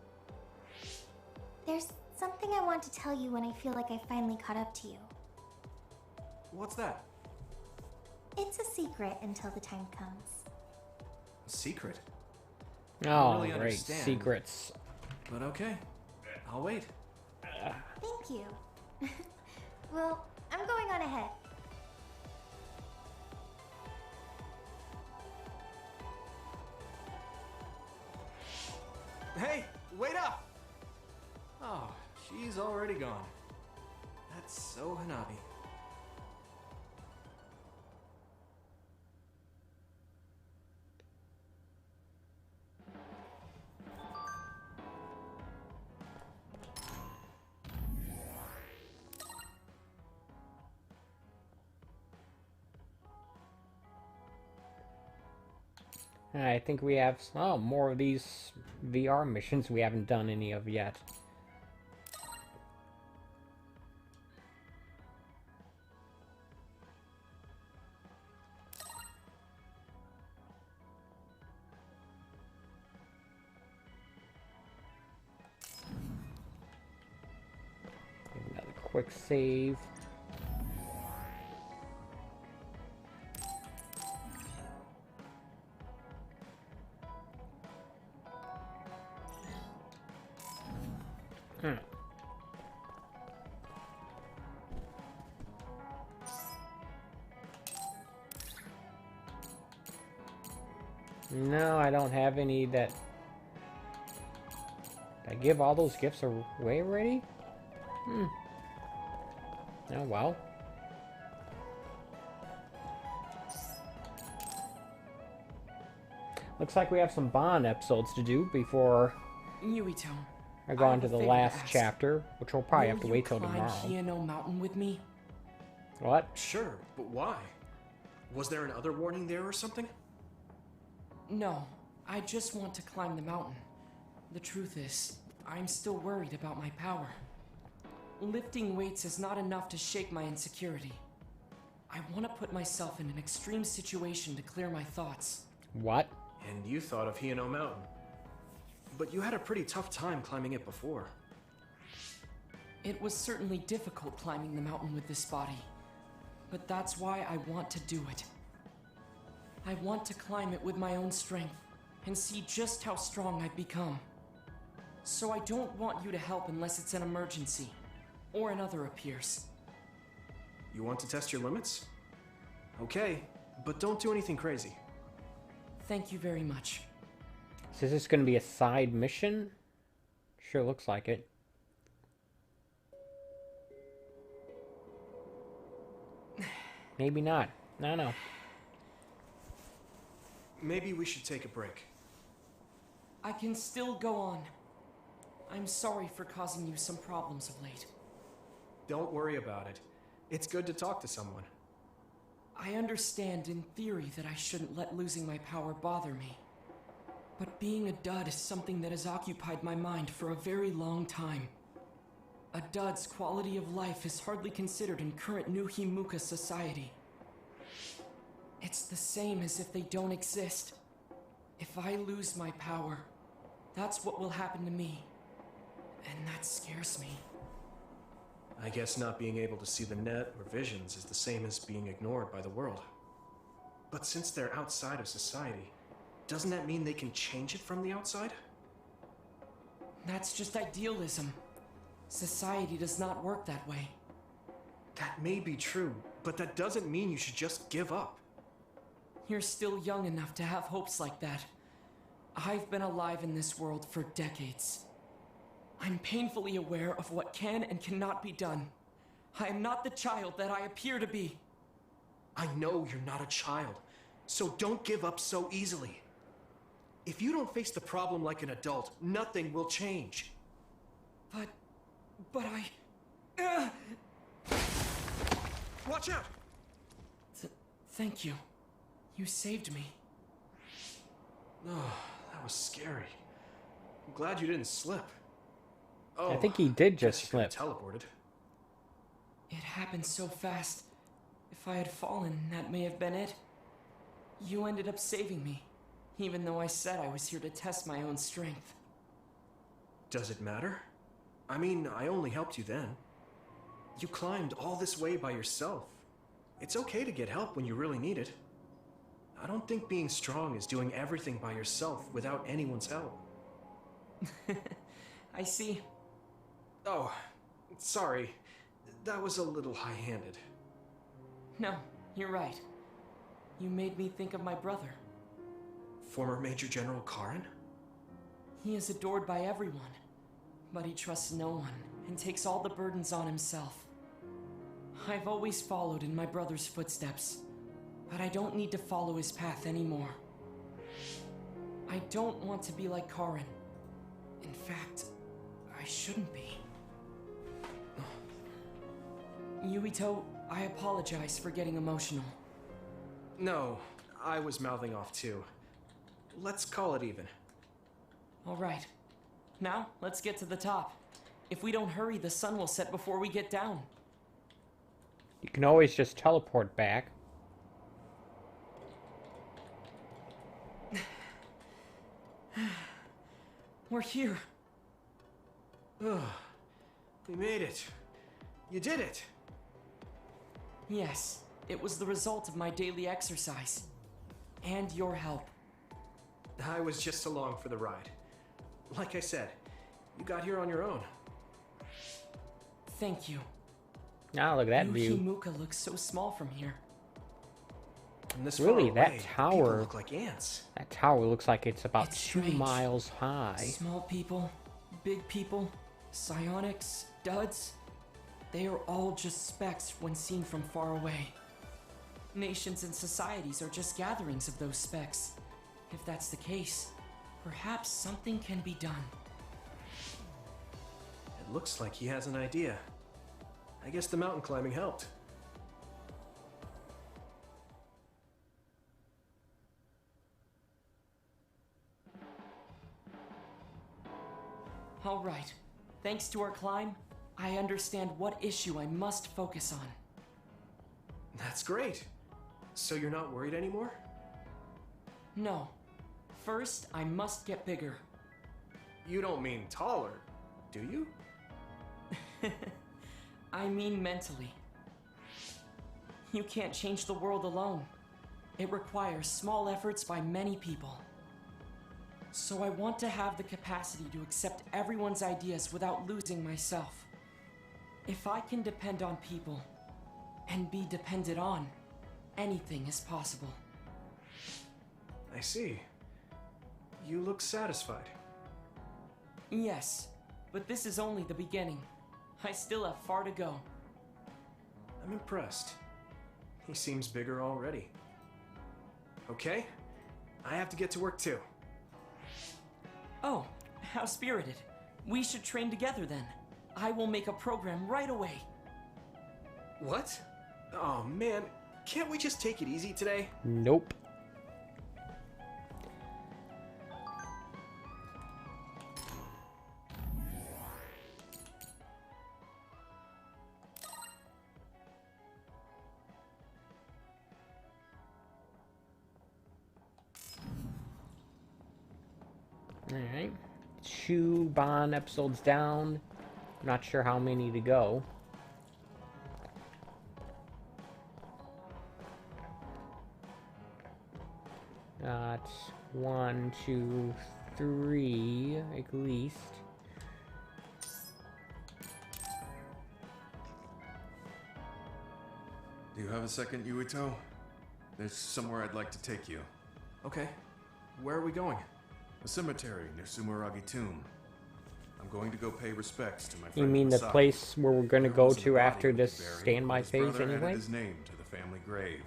Speaker 5: There's something I want to tell you when I feel like I finally caught up to you.
Speaker 4: What's that?
Speaker 5: It's a secret until the time comes.
Speaker 4: Secret?
Speaker 1: Oh,
Speaker 4: really
Speaker 1: great.
Speaker 4: understand.
Speaker 1: Secrets.
Speaker 4: But okay. I'll wait.
Speaker 5: Thank you. Well, I'm going on ahead.
Speaker 4: Hey, wait up! Oh, she's already gone. That's so Hanabi.
Speaker 1: I think we have more of these VR missions we haven't done any of yet. Another quick save. No, I don't have any that... Did I give all those gifts away already? Oh, well. Looks like we have some Bond episodes to do before
Speaker 13: Yuito,
Speaker 1: I go on to
Speaker 13: have a
Speaker 1: the
Speaker 13: favor
Speaker 1: last
Speaker 13: to ask.
Speaker 1: chapter, which we'll probably
Speaker 13: Will
Speaker 1: have to
Speaker 13: you
Speaker 1: wait till
Speaker 13: climb
Speaker 1: tomorrow.
Speaker 13: Hieno Mountain with me?
Speaker 1: What?
Speaker 4: Sure, but why? Was there another warning there or something?
Speaker 13: No, I just want to climb the mountain. The truth is, I'm still worried about my power. Lifting weights is not enough to shake my insecurity. I want to put myself in an extreme situation to clear my thoughts.
Speaker 1: What?
Speaker 4: And you thought of Hieno Mountain. But you had a pretty tough time climbing it before.
Speaker 13: It was certainly difficult climbing the mountain with this body. But that's why I want to do it. I want to climb it with my own strength and see just how strong I've become. So I don't want you to help unless it's an emergency, or another appears.
Speaker 4: You want to test your limits? Okay, but don't do anything crazy.
Speaker 13: Thank you very much.
Speaker 1: So is this going to be a side mission? Sure looks like it. Maybe not. I don't know.
Speaker 4: Maybe we should take a break.
Speaker 13: I can still go on. I'm sorry for causing you some problems of late.
Speaker 4: Don't worry about it. It's good to talk to someone.
Speaker 13: I understand in theory that I shouldn't let losing my power bother me. But being a dud is something that has occupied my mind for a very long time. A dud's quality of life is hardly considered in current New Himuka society. It's the same as if they don't exist. If I lose my power, that's what will happen to me. And that scares me.
Speaker 4: I guess not being able to see the net or visions is the same as being ignored by the world. But since they're outside of society, doesn't that mean they can change it from the outside?
Speaker 13: That's just idealism. Society does not work that way.
Speaker 4: That may be true, but that doesn't mean you should just give up.
Speaker 13: You're still young enough to have hopes like that. I've been alive in this world for decades. I'm painfully aware of what can and cannot be done. I am not the child that I appear to be.
Speaker 4: I know you're not a child, so don't give up so easily. If you don't face the problem like an adult, nothing will change.
Speaker 13: But I...
Speaker 4: Watch out!
Speaker 13: Thank you. You saved me.
Speaker 4: Oh, that was scary. I'm glad you didn't slip. Oh,
Speaker 1: I think he did just slip.
Speaker 4: Teleported.
Speaker 13: It happened so fast. If I had fallen, that may have been it. You ended up saving me, even though I said I was here to test my own strength.
Speaker 4: Does it matter? I mean, I only helped you then. You climbed all this way by yourself. It's okay to get help when you really need it. I don't think being strong is doing everything by yourself without anyone's help.
Speaker 13: I see.
Speaker 4: Oh, sorry. That was a little high-handed.
Speaker 13: No, you're right. You made me think of my brother.
Speaker 4: Former Major General Karen?
Speaker 13: He is adored by everyone, but he trusts no one and takes all the burdens on himself. I've always followed in my brother's footsteps, but I don't need to follow his path anymore. I don't want to be like Karen. In fact, I shouldn't be. Yuito, I apologize for getting emotional.
Speaker 4: No, I was mouthing off too. Let's call it even.
Speaker 13: All right. Now, let's get to the top. If we don't hurry, the sun will set before we get down.
Speaker 1: You can always just teleport back.
Speaker 13: We're here.
Speaker 4: Ugh. We made it. You did it.
Speaker 13: Yes, it was the result of my daily exercise. And your help.
Speaker 4: I was just along for the ride. Like I said, you got here on your own.
Speaker 13: Thank you.
Speaker 1: Ah, look at that view.
Speaker 13: Yuhimuka looks so small from here.
Speaker 4: And this
Speaker 1: Really,
Speaker 4: far
Speaker 1: that
Speaker 4: away,
Speaker 1: tower
Speaker 4: people look like ants.
Speaker 1: That tower looks like it's about
Speaker 13: It's
Speaker 1: 2
Speaker 13: strange.
Speaker 1: miles high.
Speaker 13: Small people, big people, psionics, duds. They are all just specks when seen from far away. Nations and societies are just gatherings of those specks. If that's the case, perhaps something can be done.
Speaker 4: It looks like he has an idea. I guess the mountain climbing helped.
Speaker 13: All right. Thanks to our climb, I understand what issue I must focus on.
Speaker 4: That's great. So you're not worried anymore?
Speaker 13: No. First, I must get bigger.
Speaker 4: You don't mean taller, do you?
Speaker 13: I mean mentally. You can't change the world alone. It requires small efforts by many people. So I want to have the capacity to accept everyone's ideas without losing myself. If I can depend on people, and be depended on, anything is possible.
Speaker 4: I see. You look satisfied.
Speaker 13: Yes, but this is only the beginning. I still have far to go.
Speaker 4: I'm impressed. He seems bigger already. Okay, I have to get to work too.
Speaker 13: Oh, how spirited. We should train together then. I will make a program right away.
Speaker 4: What? Oh man, can't we just take it easy today?
Speaker 1: Nope. Alright. 2 Bond episodes down. Not sure how many to go. Got 1, 2, 3 at least.
Speaker 7: Do you have a second, Yuito? There's somewhere I'd like to take you.
Speaker 4: Okay. Where are we going?
Speaker 7: A cemetery near Sumeragi Tomb. I'm going to go pay respects to my friend.
Speaker 1: You mean the
Speaker 7: Masaki.
Speaker 1: place where we're gonna
Speaker 7: There
Speaker 1: go
Speaker 7: wasn't a
Speaker 1: to
Speaker 7: body
Speaker 1: after
Speaker 7: to be
Speaker 1: this
Speaker 7: buried,
Speaker 1: standby
Speaker 7: his
Speaker 1: phase
Speaker 7: brother added
Speaker 1: anyway?
Speaker 7: his name to the family grave.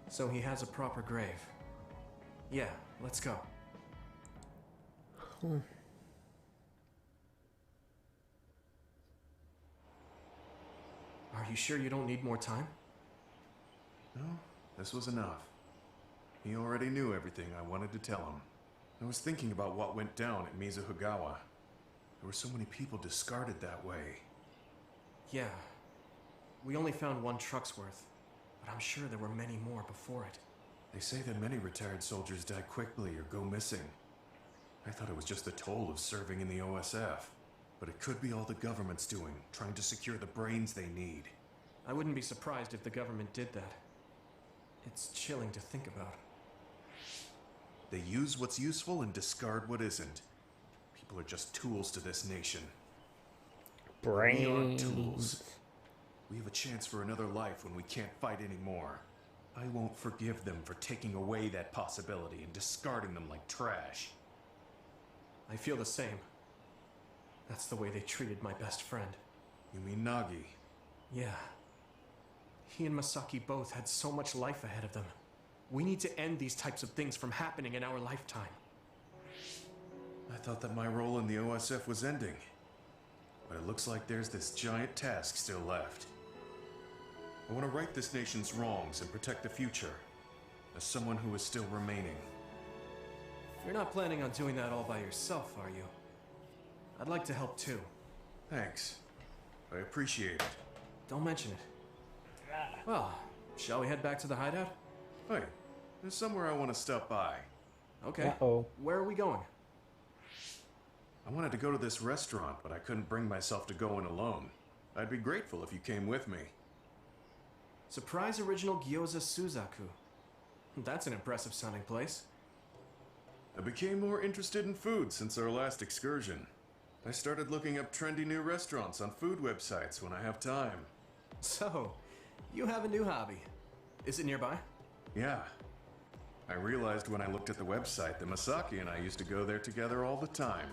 Speaker 4: So he has a proper grave. Yeah, let's go. Are you sure you don't need more time?
Speaker 7: No, this was enough. He already knew everything I wanted to tell him. I was thinking about what went down at Mizuhigawa. There were so many people discarded that way.
Speaker 4: Yeah. We only found 1 truck's worth, but I'm sure there were many more before it.
Speaker 7: They say that many retired soldiers die quickly or go missing. I thought it was just the toll of serving in the OSF. But it could be all the government's doing, trying to secure the brains they need.
Speaker 4: I wouldn't be surprised if the government did that. It's chilling to think about.
Speaker 7: They use what's useful and discard what isn't. People are just tools to this nation.
Speaker 1: Brains.
Speaker 7: We aren't tools. We have a chance for another life when we can't fight anymore. I won't forgive them for taking away that possibility and discarding them like trash.
Speaker 4: I feel the same. That's the way they treated my best friend.
Speaker 7: You mean Nagi?
Speaker 4: Yeah. He and Masaki both had so much life ahead of them. We need to end these types of things from happening in our lifetime.
Speaker 7: I thought that my role in the OSF was ending. But it looks like there's this giant task still left. I want to right this nation's wrongs and protect the future. As someone who is still remaining.
Speaker 4: You're not planning on doing that all by yourself, are you? I'd like to help too.
Speaker 7: Thanks. I appreciate it.
Speaker 4: Don't mention it. Well, shall we head back to the hideout?
Speaker 7: Hey, there's somewhere I want to stop by.
Speaker 4: Okay.
Speaker 1: Uh-oh.
Speaker 4: Where are we going?
Speaker 7: I wanted to go to this restaurant, but I couldn't bring myself to go in alone. I'd be grateful if you came with me.
Speaker 4: Surprise Original Gyoza Suzaku. That's an impressive sounding place.
Speaker 7: I became more interested in food since our last excursion. I started looking up trendy new restaurants on food websites when I have time.
Speaker 4: So, you have a new hobby. Is it nearby?
Speaker 7: Yeah. I realized when I looked at the website that Masaki and I used to go there together all the time.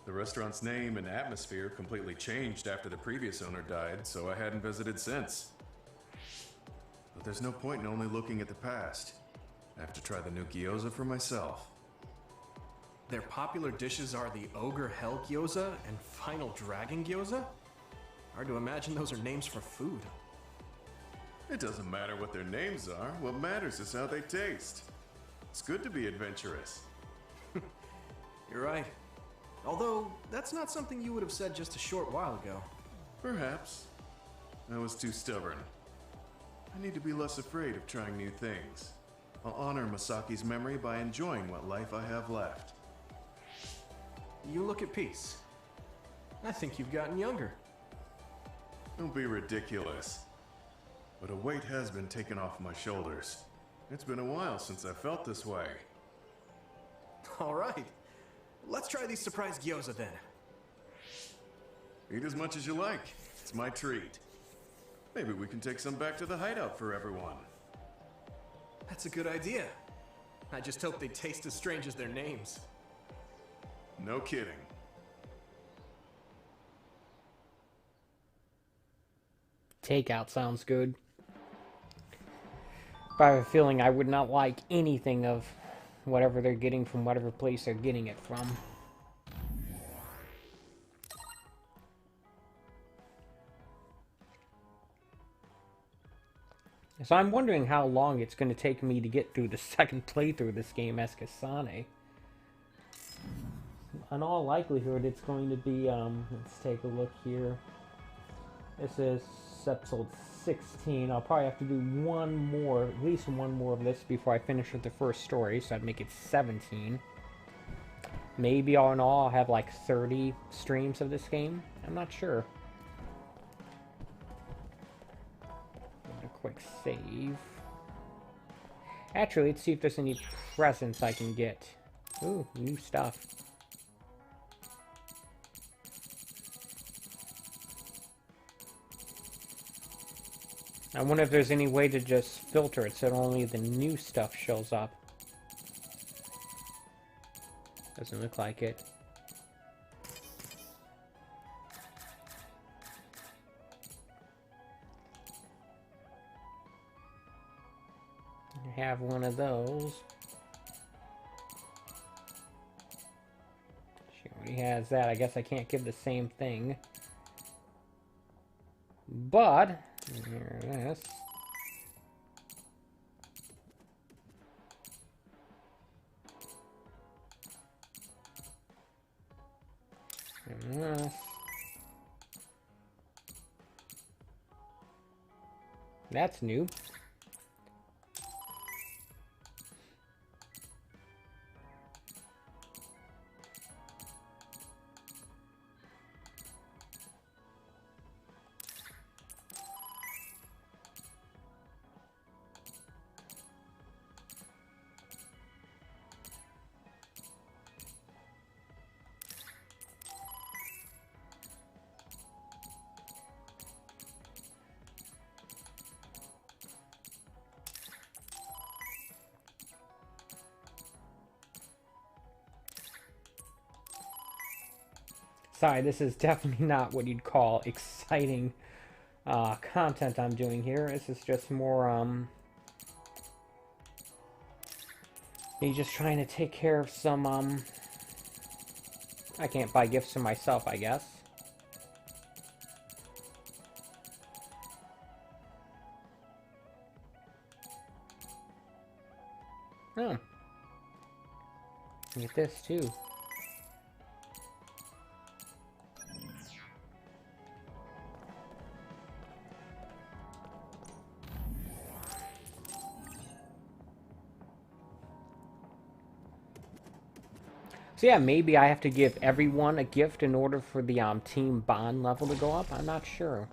Speaker 7: The restaurant's name and atmosphere completely changed after the previous owner died, so I hadn't visited since. But there's no point in only looking at the past. I have to try the new gyoza for myself.
Speaker 4: Their popular dishes are the Ogre Hell Gyoza and Final Dragon Gyoza? Hard to imagine those are names for food.
Speaker 7: It doesn't matter what their names are. What matters is how they taste. It's good to be adventurous.
Speaker 4: You're right. Although, that's not something you would have said just a short while ago.
Speaker 7: Perhaps. I was too stubborn. I need to be less afraid of trying new things. I'll honor Masaki's memory by enjoying what life I have left.
Speaker 4: You look at peace. I think you've gotten younger.
Speaker 7: Don't be ridiculous. But a weight has been taken off my shoulders. It's been a while since I felt this way.
Speaker 4: All right. Let's try these surprise gyoza then.
Speaker 7: Eat as much as you like. It's my treat. Maybe we can take some back to the hideout for everyone.
Speaker 4: That's a good idea. I just hope they taste as strange as their names.
Speaker 7: No kidding.
Speaker 1: Takeout sounds good. But I have a feeling I would not like anything of whatever they're getting from whatever place they're getting it from. So I'm wondering how long it's going to take me to get through the second playthrough of this game as Kasane. In all likelihood, it's going to be, let's take a look here. This is episode 16. I'll probably have to do one more, at least one more of this before I finish with the first story, so I'd make it 17. Maybe all in all, I'll have like 30 streams of this game. I'm not sure. A quick save. Actually, let's see if there's any presents I can get. Ooh, new stuff. I wonder if there's any way to just filter it so only the new stuff shows up. Doesn't look like it. I have one of those. She already has that. I guess I can't give the same thing. But here it is. And this. That's new. Sorry, this is definitely not what you'd call exciting content I'm doing here. This is just more, me just trying to take care of some, I can't buy gifts to myself, I guess. Oh. Get this, too. So yeah, maybe I have to give everyone a gift in order for the team bond level to go up. I'm not sure.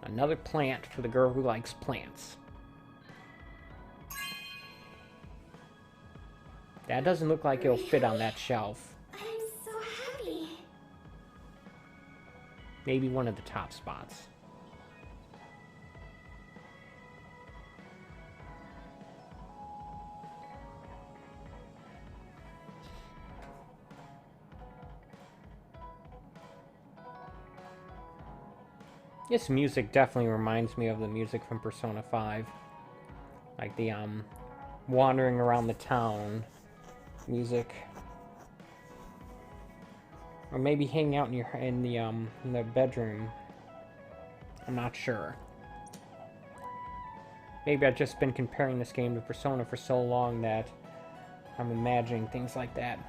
Speaker 1: Another plant for the girl who likes plants. That doesn't look like it'll fit on that shelf.
Speaker 5: I'm so happy.
Speaker 1: Maybe one of the top spots. This music definitely reminds me of the music from Persona 5. Like the, wandering around the town music. Or maybe hanging out in the bedroom. I'm not sure. Maybe I've just been comparing this game to Persona for so long that I'm imagining things like that.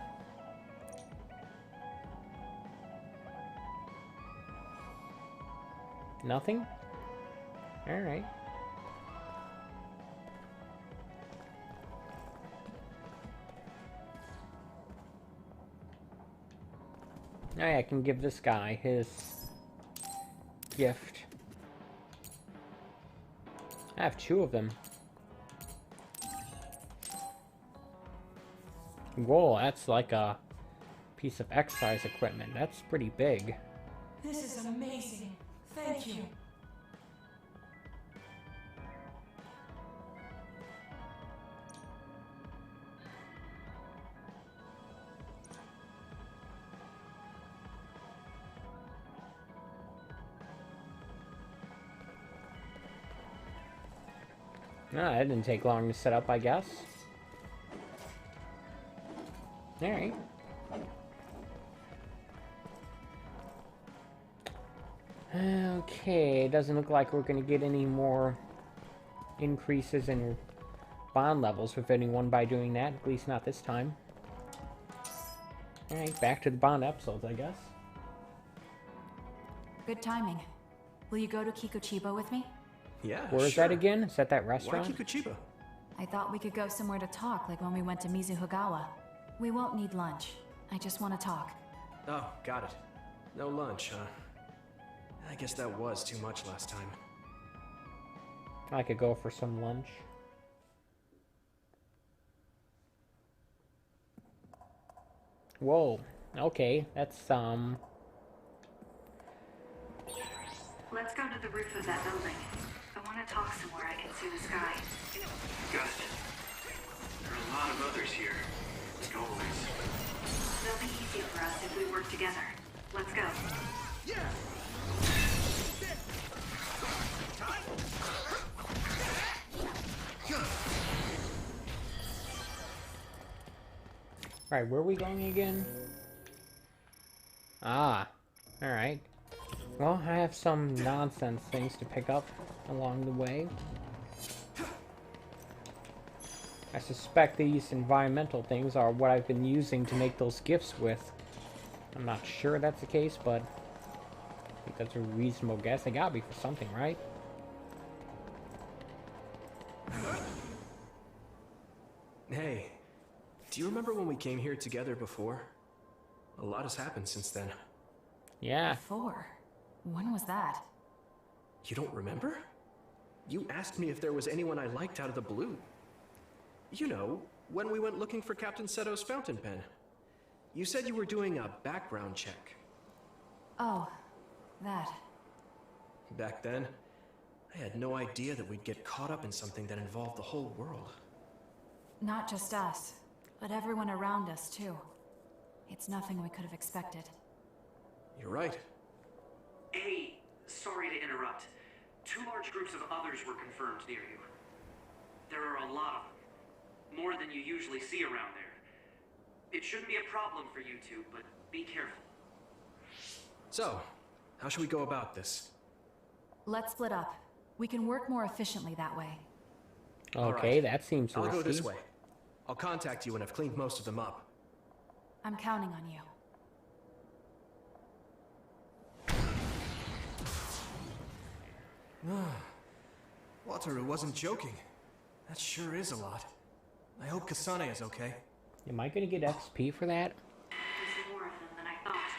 Speaker 1: Nothing? Alright. I can give this guy his gift. I have 2 of them. Whoa, that's like a piece of exercise equipment. That's pretty big.
Speaker 13: This is amazing. Thank you.
Speaker 1: Ah, that didn't take long to set up, I guess. Alright. Okay, doesn't look like we're going to get any more increases in bond levels with anyone by doing that, at least not this time. Alright, back to the Bond episodes, I guess.
Speaker 3: Good timing. Will you go to Kikuchiba with me?
Speaker 4: Yeah,
Speaker 1: Where is that again? Is that restaurant?
Speaker 4: Why Kikuchiba?
Speaker 3: I thought we could go somewhere to talk, like when we went to Mizuhigawa. We won't need lunch. I just want to talk.
Speaker 4: Oh, got it. No lunch, huh? I guess that was too much last time.
Speaker 1: I could go for some lunch. Whoa. Okay, that's,
Speaker 9: Let's go to the roof of that building. I want to talk somewhere I can see the sky.
Speaker 8: Got it. There are a lot of others here. Like always.
Speaker 9: It'll be easier for us if we work together. Let's go.
Speaker 1: Alright, where are we going again? Ah, alright. Well, I have some nonsense things to pick up along the way. I suspect these environmental things are what I've been using to make those gifts with. I'm not sure that's the case, but I think that's a reasonable guess. They gotta be for something, right?
Speaker 4: Hey, do you remember when we came here together before? A lot has happened since then.
Speaker 1: Yeah.
Speaker 3: Before? When was that?
Speaker 4: You don't remember? You asked me if there was anyone I liked out of the blue. You know, when we went looking for Captain Seto's fountain pen. You said you were doing a background check.
Speaker 3: Oh, that.
Speaker 4: Back then, I had no idea that we'd get caught up in something that involved the whole world.
Speaker 3: Not just us, but everyone around us, too. It's nothing we could have expected.
Speaker 4: You're right.
Speaker 8: Hey, sorry to interrupt. 2 large groups of others were confirmed near you. There are a lot of them. More than you usually see around there. It shouldn't be a problem for you two, but be careful.
Speaker 4: So, how should we go about this?
Speaker 3: Let's split up. We can work more efficiently that way.
Speaker 1: Okay,
Speaker 4: right.
Speaker 1: that seems risky.
Speaker 4: I'll go this way. I'll contact you when I've cleaned most of them up.
Speaker 3: I'm counting on you.
Speaker 4: Wataru wasn't joking. That sure is a lot. I hope Kasane is okay.
Speaker 1: Am I gonna get XP for that?
Speaker 9: There's more of them than I thought.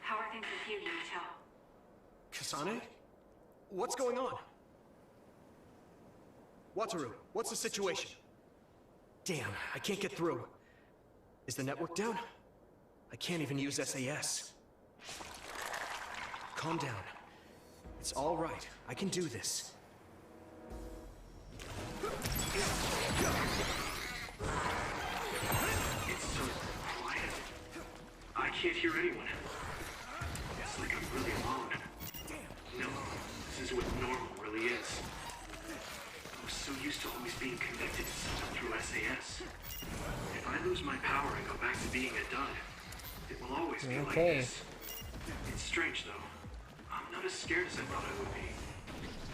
Speaker 9: How are things with you, Yumito?
Speaker 4: Kasane? What's going on? Wataru, what's the situation? Damn, I can't get through. Is the network down? I can't even use SAS. Calm down. It's all right. I can do this.
Speaker 8: It's so quiet. I can't hear anyone. It's like I'm really alone. No, this is what normal really is. I was so used to always being connected to someone through SAS. If I lose my power and go back to being a dud, it will always be like this. It's strange though. I'm not as scared as I thought I would be.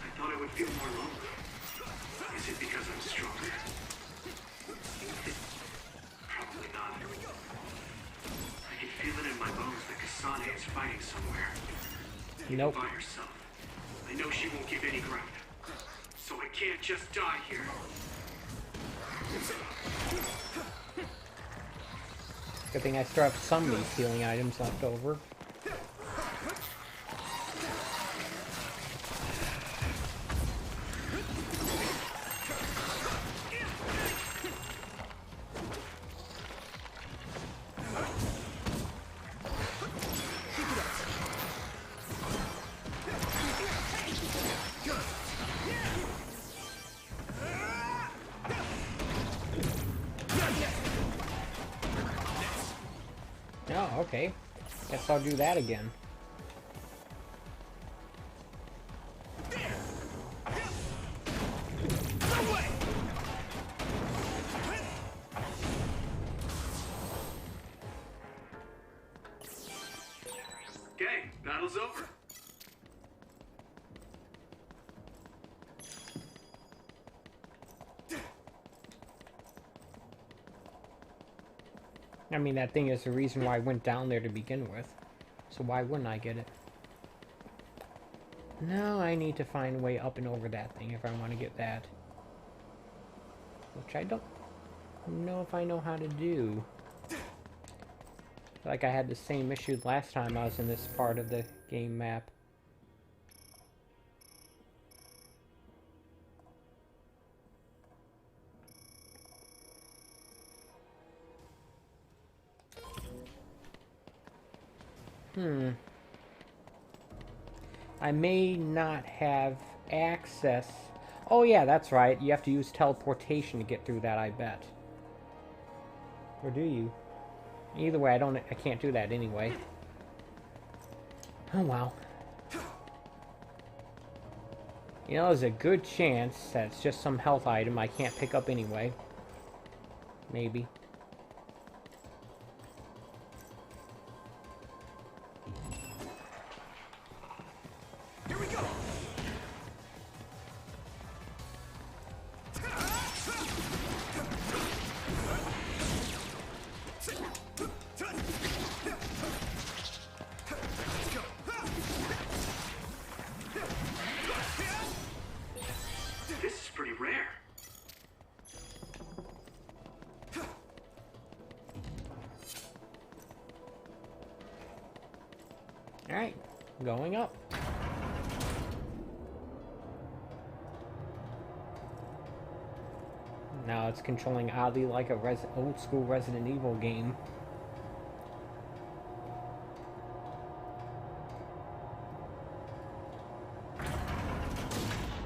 Speaker 8: I thought I would feel more lonely. Is it because I'm stronger? Probably not. I can feel it in my bones that Kasane is fighting somewhere.
Speaker 1: Nope.
Speaker 8: By herself. I know she won't give any ground. So I can't just die here.
Speaker 1: Good thing I still have some of these healing items left over. Oh, okay. Guess I'll do that again.
Speaker 8: Okay, battle's over.
Speaker 1: I mean, that thing is the reason why I went down there to begin with. So why wouldn't I get it? Now I need to find a way up and over that thing if I want to get that. Which I don't know if I know how to do. Like I had the same issue last time I was in this part of the game map. I may not have access. Oh yeah, that's right. You have to use teleportation to get through that, I bet. Or do you? Either way, I can't do that anyway. Oh well. You know, there's a good chance that it's just some health item I can't pick up anyway. Maybe.
Speaker 12: Here we go.
Speaker 8: This is pretty rare.
Speaker 1: Alright, going up. Now it's controlling oddly like a old school Resident Evil game.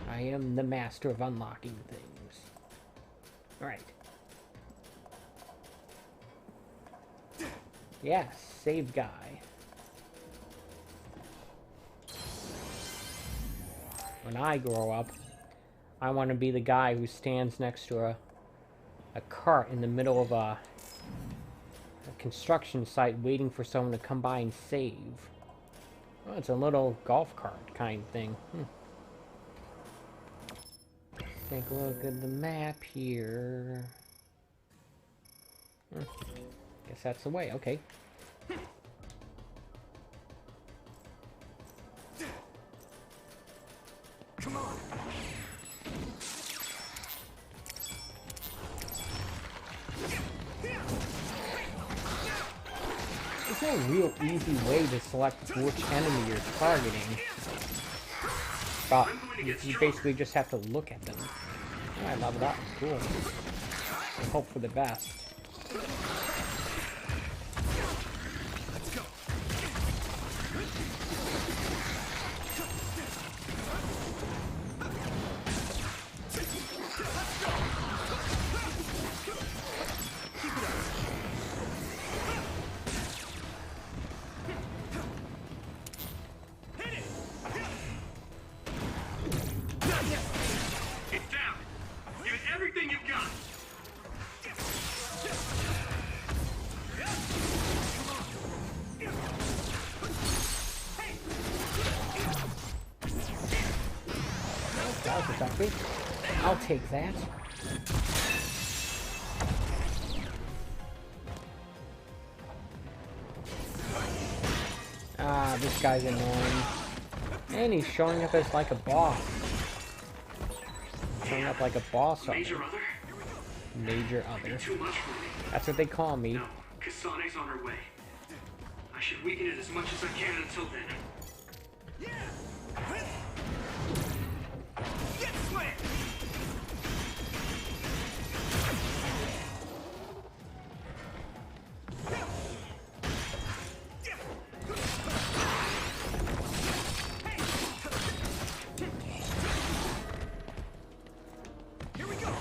Speaker 1: I am the master of unlocking things. Alright. Yes, save guy. When I grow up, I want to be the guy who stands next to a cart in the middle of a construction site waiting for someone to come by and save. Oh, it's a little golf cart kind of thing. Take a look at the map here. Guess that's the way, okay.
Speaker 12: Come on.
Speaker 1: There's no real easy way to select which enemy you're targeting. about you basically just have to look at them. Oh, I love that. Cool. And hope for the best.
Speaker 4: Let's go.
Speaker 8: It's down. Give it everything you've got.
Speaker 1: That was effective. I'll take that. Ah, this guy's annoying. And he's showing up as like a boss. Showing up like a boss.
Speaker 8: Major Other?
Speaker 1: Major Other.
Speaker 8: Too much for me.
Speaker 1: That's what they call me.
Speaker 8: No, Kasane's on her way. I should weaken it as much as I can until then.
Speaker 12: Get slammed! Here we go!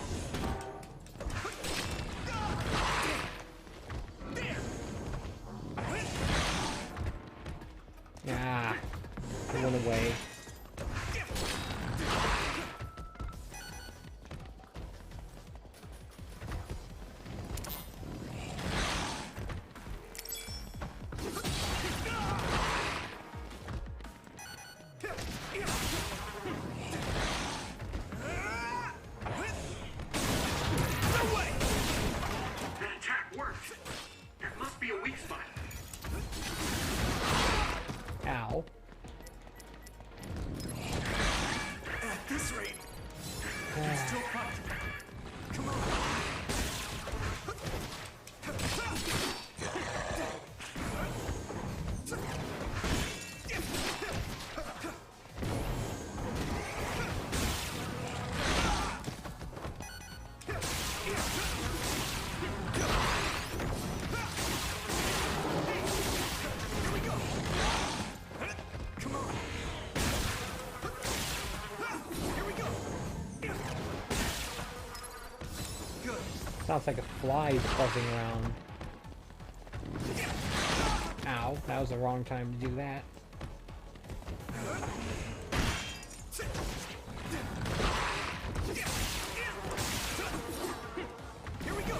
Speaker 1: Ah, it went away.
Speaker 8: That attack worked. There must be a weak spot.
Speaker 1: Ow.
Speaker 12: At this rate, there's still fight. Come on.
Speaker 1: Sounds like a fly is buzzing around. Ow, that was the wrong time to do that.
Speaker 12: Here we go.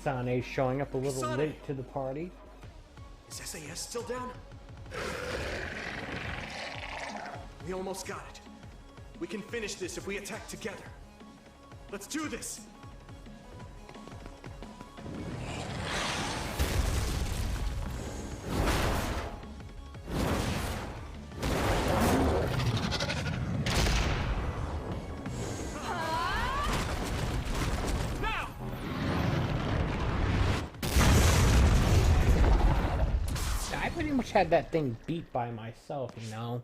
Speaker 1: Kasane's showing up a little
Speaker 4: Kasane!
Speaker 1: late to the party.
Speaker 4: Is SAS still down? We almost got it. We can finish this if we attack together. Let's do this!
Speaker 1: I pretty much had that thing beat by myself, you know.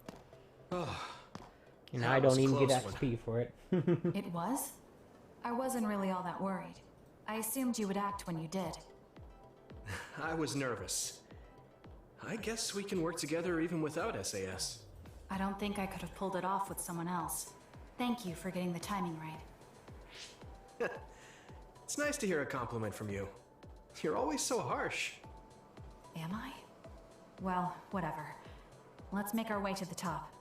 Speaker 1: And I don't even get XP for it.
Speaker 3: It was? I wasn't really all that worried. I assumed you would act when you did.
Speaker 4: I was nervous. I guess we can work together even without SAS.
Speaker 3: I don't think I could have pulled it off with someone else. Thank you for getting the timing right.
Speaker 4: It's nice to hear a compliment from you. You're always so harsh.
Speaker 3: Am I? Well, whatever. Let's make our way to the top.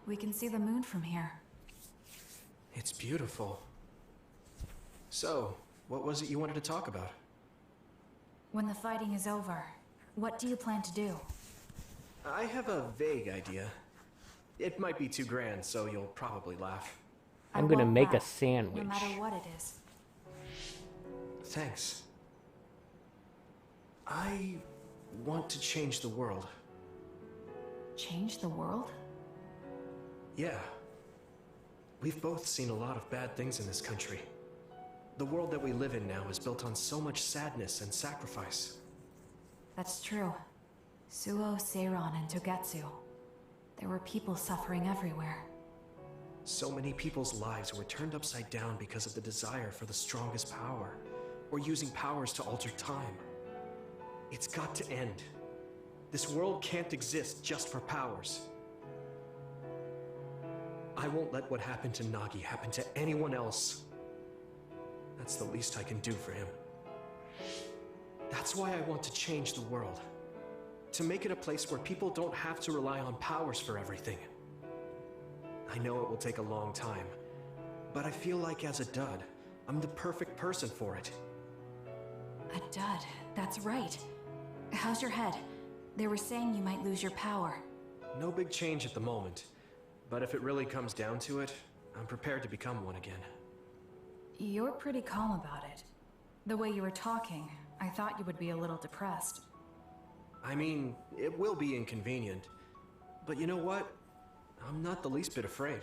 Speaker 3: We can see the moon from here.
Speaker 4: It's beautiful. So, what was it you wanted to talk about?
Speaker 3: When the fighting is over, what do you plan to do?
Speaker 4: I have a vague idea. It might be too grand, so you'll probably laugh.
Speaker 1: I'm gonna make a
Speaker 3: laugh,
Speaker 1: sandwich.
Speaker 3: No matter what it is.
Speaker 4: Thanks. I want to change the world.
Speaker 3: Change the world?
Speaker 4: Yeah. We've both seen a lot of bad things in this country. The world that we live in now is built on so much sadness and sacrifice.
Speaker 3: That's true. Suo, Seiron, and Togetsu. There were people suffering everywhere.
Speaker 4: So many people's lives were turned upside down because of the desire for the strongest power, or using powers to alter time. It's got to end. This world can't exist just for powers. I won't let what happened to Nagi happen to anyone else. That's the least I can do for him. That's why I want to change the world. To make it a place where people don't have to rely on powers for everything. I know it will take a long time, but I feel like as a dud, I'm the perfect person for it.
Speaker 3: A dud, that's right. How's your head? They were saying you might lose your power.
Speaker 4: No big change at the moment, but if it really comes down to it, I'm prepared to become one again.
Speaker 3: You're pretty calm about it. The way you were talking, I thought you would be a little depressed.
Speaker 4: I mean, it will be inconvenient, but you know what? I'm not the least bit afraid.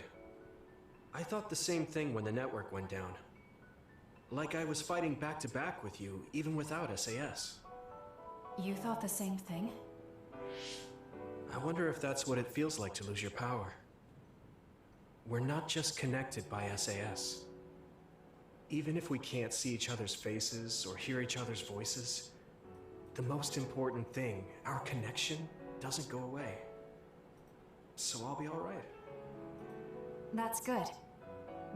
Speaker 4: I thought the same thing when the network went down. Like I was fighting back to back with you, even without SAS.
Speaker 3: You thought the same thing?
Speaker 4: I wonder if that's what it feels like to lose your power. We're not just connected by SAS. Even if we can't see each other's faces or hear each other's voices, the most important thing, our connection, doesn't go away. So I'll be all right.
Speaker 3: That's good.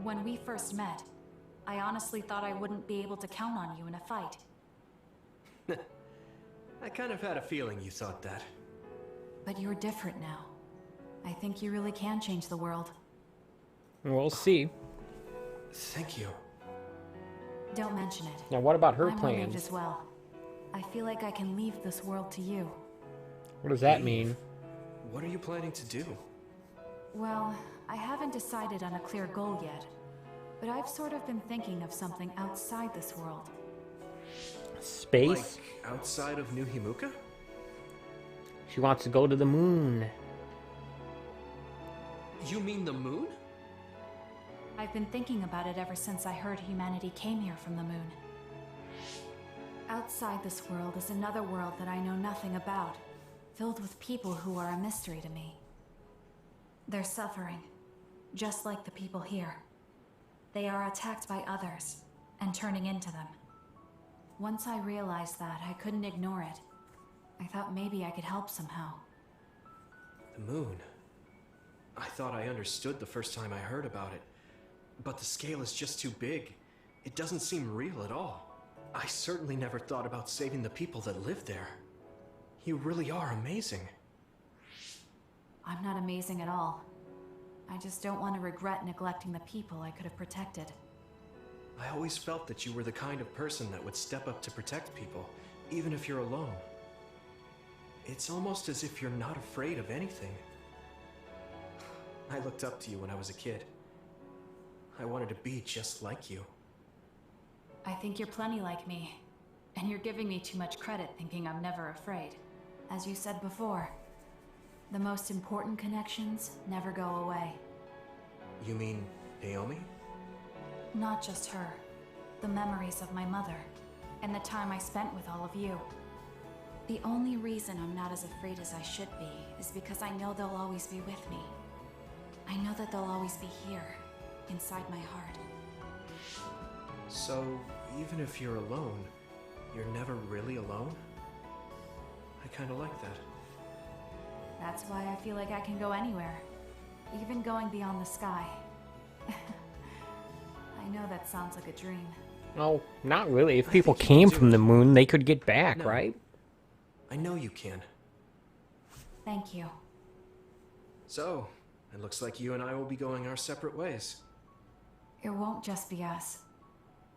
Speaker 3: When we first met, I honestly thought I wouldn't be able to count on you in a fight.
Speaker 4: I kind of had a feeling you thought that.
Speaker 3: But you're different now. I think you really can change the world.
Speaker 1: We'll see.
Speaker 4: Thank you.
Speaker 3: Don't mention it.
Speaker 1: Now, what about her
Speaker 3: I'm
Speaker 1: plans?
Speaker 3: relieved as well. I feel like I can leave this world to you.
Speaker 1: What does that mean?
Speaker 4: What are you planning to do?
Speaker 3: Well, I haven't decided on a clear goal yet, but I've sort of been thinking of something outside this world.
Speaker 1: Space?
Speaker 4: Like outside of New Himuka?
Speaker 1: She wants to go to the moon.
Speaker 4: You mean the moon?
Speaker 3: I've been thinking about it ever since I heard humanity came here from the moon. Outside this world is another world that I know nothing about, filled with people who are a mystery to me. They're suffering, just like the people here. They are attacked by others, and turning into them. Once I realized that, I couldn't ignore it. I thought maybe I could help somehow.
Speaker 4: The moon? I thought I understood the first time I heard about it. But the scale is just too big. It doesn't seem real at all. I certainly never thought about saving the people that live there. You really are amazing.
Speaker 3: I'm not amazing at all. I just don't want to regret neglecting the people I could have protected.
Speaker 4: I always felt that you were the kind of person that would step up to protect people, even if you're alone. It's almost as if you're not afraid of anything. I looked up to you when I was a kid. I wanted to be just like you.
Speaker 3: I think you're plenty like me, and you're giving me too much credit thinking I'm never afraid. As you said before, the most important connections never go away.
Speaker 4: You mean Naomi?
Speaker 3: Not just her. The memories of my mother, and the time I spent with all of you. The only reason I'm not as afraid as I should be is because I know they'll always be with me. I know that they'll always be here, inside my heart.
Speaker 4: So, even if you're alone, you're never really alone? I kinda like that.
Speaker 3: That's why I feel like I can go anywhere, even going beyond the sky. I know that sounds like a dream.
Speaker 1: Oh, not really. If people came from the moon, they could get back, right?
Speaker 4: I know you can.
Speaker 3: Thank you.
Speaker 4: So, it looks like you and I will be going our separate ways.
Speaker 3: It won't just be us.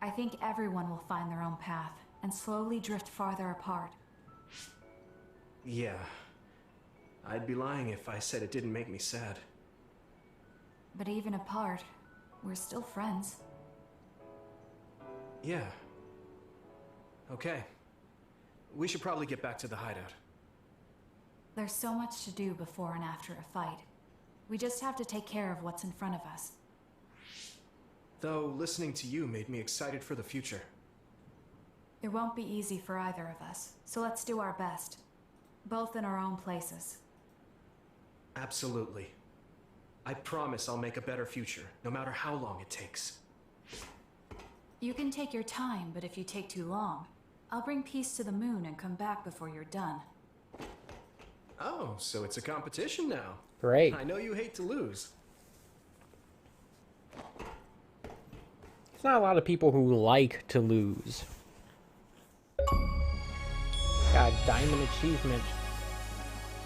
Speaker 3: I think everyone will find their own path and slowly drift farther apart.
Speaker 4: Yeah. I'd be lying if I said it didn't make me sad.
Speaker 3: But even apart, we're still friends.
Speaker 4: Yeah. Okay. We should probably get back to the hideout.
Speaker 3: There's so much to do before and after a fight. We just have to take care of what's in front of us.
Speaker 4: Though, listening to you made me excited for the future.
Speaker 3: It won't be easy for either of us, so let's do our best. Both in our own places.
Speaker 4: Absolutely. I promise I'll make a better future, no matter how long it takes.
Speaker 3: You can take your time, but if you take too long, I'll bring peace to the moon and come back before you're done.
Speaker 4: Oh, so it's a competition now.
Speaker 1: Great.
Speaker 4: I know you hate to lose.
Speaker 1: There's not a lot of people who like to lose. Got a diamond achievement.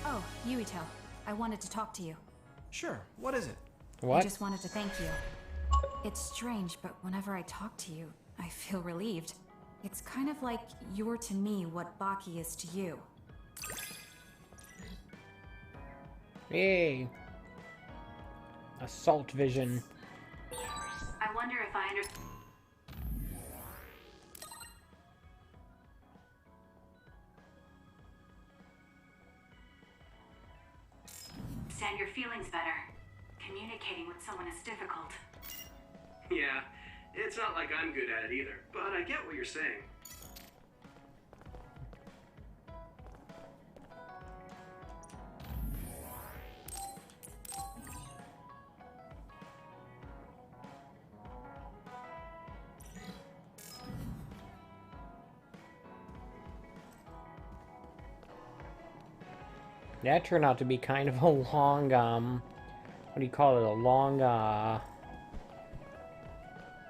Speaker 3: Oh, Yuito, I wanted to talk to you.
Speaker 4: Sure, what is it?
Speaker 1: What?
Speaker 3: I just wanted to thank you. It's strange, but whenever I talk to you, I feel relieved. It's kind of like you're to me what Baki is to you.
Speaker 1: Yay. Assault vision.
Speaker 9: I wonder if I understand. Your feelings better. Communicating with someone is difficult.
Speaker 8: Yeah, it's not like I'm good at it either, but I get what you're saying.
Speaker 1: That turned out to be kind of a long, what do you call it? A long,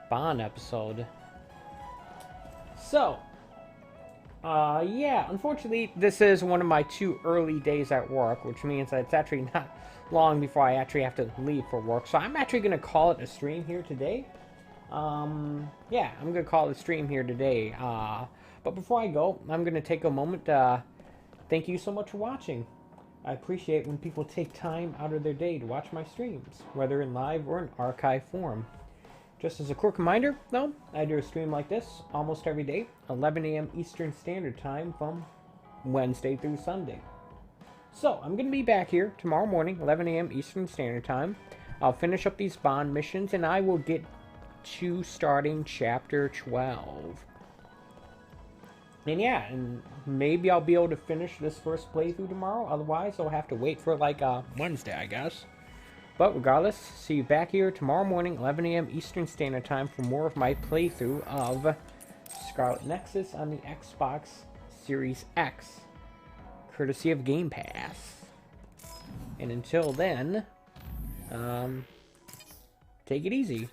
Speaker 1: Bond episode. So, yeah, unfortunately, this is one of my 2 early days at work, which means that it's actually not long before I actually have to leave for work. So I'm actually going to call it a stream here today. Yeah, I'm going to call it a stream here today. But before I go, I'm going to take a moment to thank you so much for watching. I appreciate when people take time out of their day to watch my streams, whether in live or in archive form. Just as a quick reminder, though, I do a stream like this almost every day, 11 a.m. Eastern Standard Time from Wednesday through Sunday. So, I'm going to be back here tomorrow morning, 11 a.m. Eastern Standard Time. I'll finish up these Bond missions, and I will get to starting Chapter 12. And yeah, and maybe I'll be able to finish this first playthrough tomorrow. Otherwise, I'll have to wait for like Wednesday, I guess. But regardless, see you back here tomorrow morning, 11 a.m. Eastern Standard Time for more of my playthrough of Scarlet Nexus on the Xbox Series X, courtesy of Game Pass. And until then, take it easy.